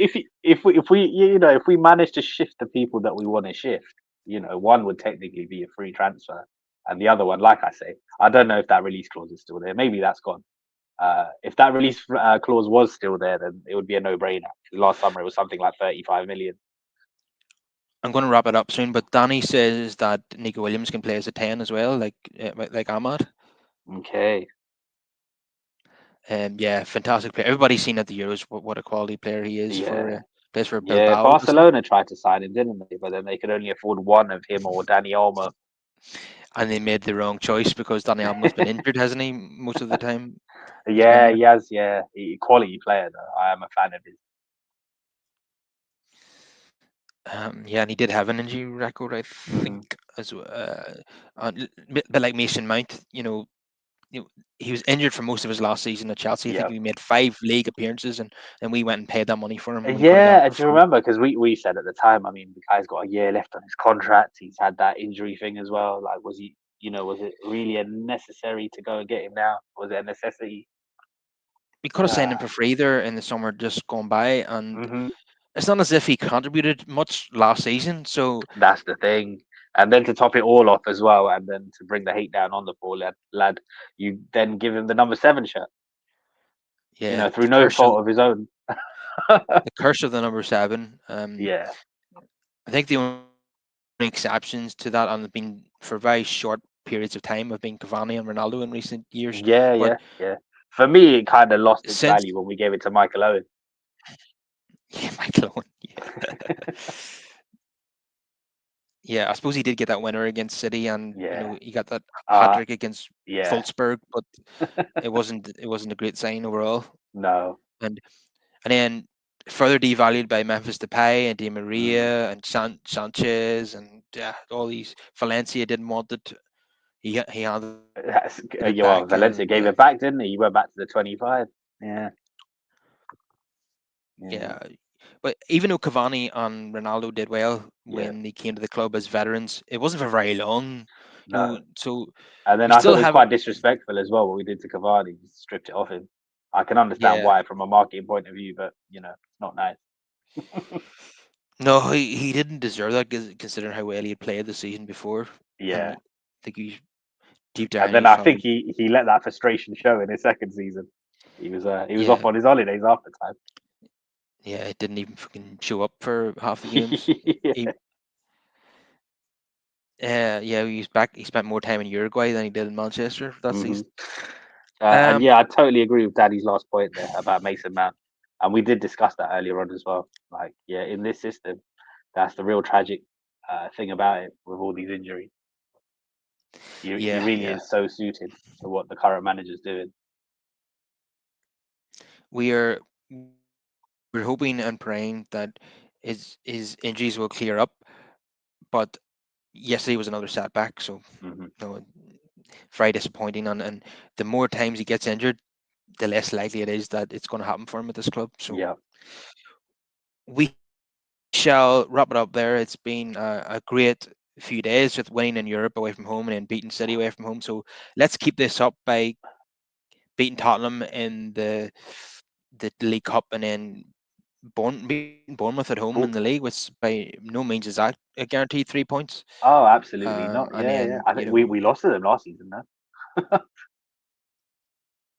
if we manage to shift the people that we want to shift, one would technically be a free transfer, and the other one, like I say, I don't know if that release clause is still there. Maybe that's gone. If that release clause was still there, then it would be a no-brainer. Last summer it was something like 35 million. I'm going to wrap it up soon, but Danny says that Nico Williams can play as a 10 as well, like Ahmad. Okay. Yeah, fantastic player. Everybody's seen at the Euros what a quality player he is for Yeah. plays for Yeah. Bilbao, doesn't Barcelona tried to sign him, didn't they? But then they could only afford one of him or Danny Olmo. he? And they made the wrong choice because Danny Almo's been injured, hasn't he? Most of the time he's been Yeah, there. he has. Yeah, quality player though. I am a fan of his. Yeah, and he did have an injury record, I think, Hmm. as bit like Mason Mount. You know, he was injured for most of his last season at Chelsea. I think Yeah. he made 5 league appearances, and we went and paid that money for him when we could have got him Yeah, for do you free. remember? Because we said at the time, I mean, the guy's got a year left on his contract. He's had that injury thing as well. Like, was he, was it really a necessary to go and get him now? Was it a necessity? We could have signed him Uh, for free there in the summer just gone by, and hmm. it's not as if he contributed much last season. So That's the thing. And then to top it all off as well, and then to bring the hate down on the poor lad, you then give him the number 7 shirt, yeah, through no fault of his own. the curse of the number 7. Yeah, I think the only exceptions to that, and have been for very short periods of time, have been Cavani and Ronaldo in recent years. yeah, But yeah, yeah. For me, it kind of lost its since value when we gave it to Michael Owen. yeah, Michael Owen, yeah. Yeah, I suppose he did get that winner against City, and Yeah. he got that hat Uh trick against yeah. Wolfsburg, but it wasn't a great sign overall. No. And then further devalued by Memphis Depay and Di Mm. Maria and Sanchez, and yeah, all these Valencia didn't want it. He handed it back, and Yeah, well, Valencia gave it back, didn't he? He went back to the 25. Yeah. yeah. Yeah. But even though Cavani and Ronaldo did well Yeah. when they came to the club as veterans, it wasn't for very long. No. So And then we I thought still it was have quite disrespectful as well what we did to Cavani. Just stripped it off him. I can understand yeah. why from a marketing point of view, but it's not nice. No, he didn't deserve that, considering how well he had played the season before, and Yeah. I think he deep And down then he's I think probably he let that frustration show in his second season. He was off yeah, on his holidays after yeah, it didn't even fucking show up for half the time. games. He yeah, he's back. He spent more time in Uruguay than he did in Manchester that Hmm. season. And Um, yeah, I totally agree with Daddy's last point there about Mason Mount. And we did discuss that earlier on as well. Like, yeah, in this system, that's the real tragic thing about it with all these injuries. He yeah, really yeah. is so suited to what the current manager's doing. We are we're hoping and praying that his injuries will clear up, but yesterday was another setback. So Hmm. you know, very disappointing. And the more times he gets injured, the less likely it is that it's going to happen for him at this club. So Yeah. we shall wrap it up there. It's been a great few days with winning in Europe away from home and then beating City away from home. So let's keep this up by beating Tottenham in the League Cup, and then beating Bournemouth at home in the Oh, league, which by no means is that a guaranteed 3 points. oh, absolutely not. And Yeah, yeah. then I think we lost to them last season, though.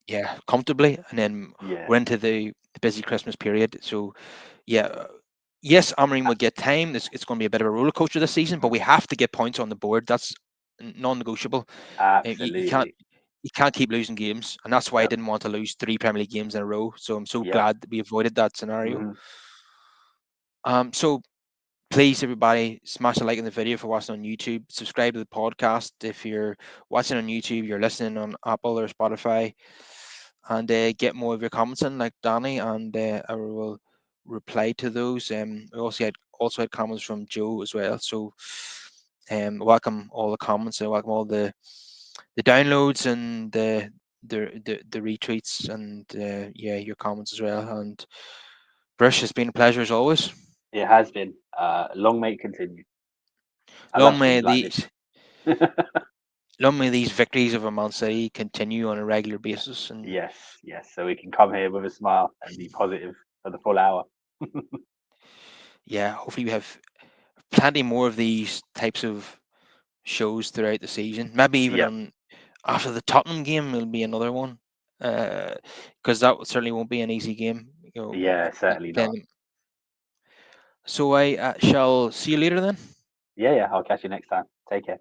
yeah, comfortably, and then Yeah. we're into the busy Christmas period. So yeah, yes, Amorim will get time. It's going to be a bit of a roller coaster this season, but we Mhm. have to get points on the board. That's non-negotiable. You can't Absolutely. keep losing games, and that's why I Yep. didn't want to lose 3 Premier League games in a row. So I'm so Yep. glad that we avoided that scenario. Hmm. So please, everybody, smash a like in the video if you're watching on YouTube. Subscribe to the podcast if you're watching on YouTube. You're listening on Apple or Spotify, and get more of your comments in, like Danny, and I will reply to those. We also had comments from Joe as well. So, welcome all the comments and welcome all the downloads and the retweets and yeah, your comments as well. And Brush, has been a pleasure as always. It has been. Long may it continue. I love Long things may like this. these long may these victories of Man City continue on a regular basis. And Yes, yes. So we can come here with a smile and be positive for the full hour. yeah, hopefully we have plenty more of these types of shows throughout the season. Maybe even Yep. on after the Tottenham game, will be another one. Because that certainly won't be an easy game. Yeah, certainly not. Playing. So I shall see you later then. Yeah, yeah. I'll catch you next time. Take care.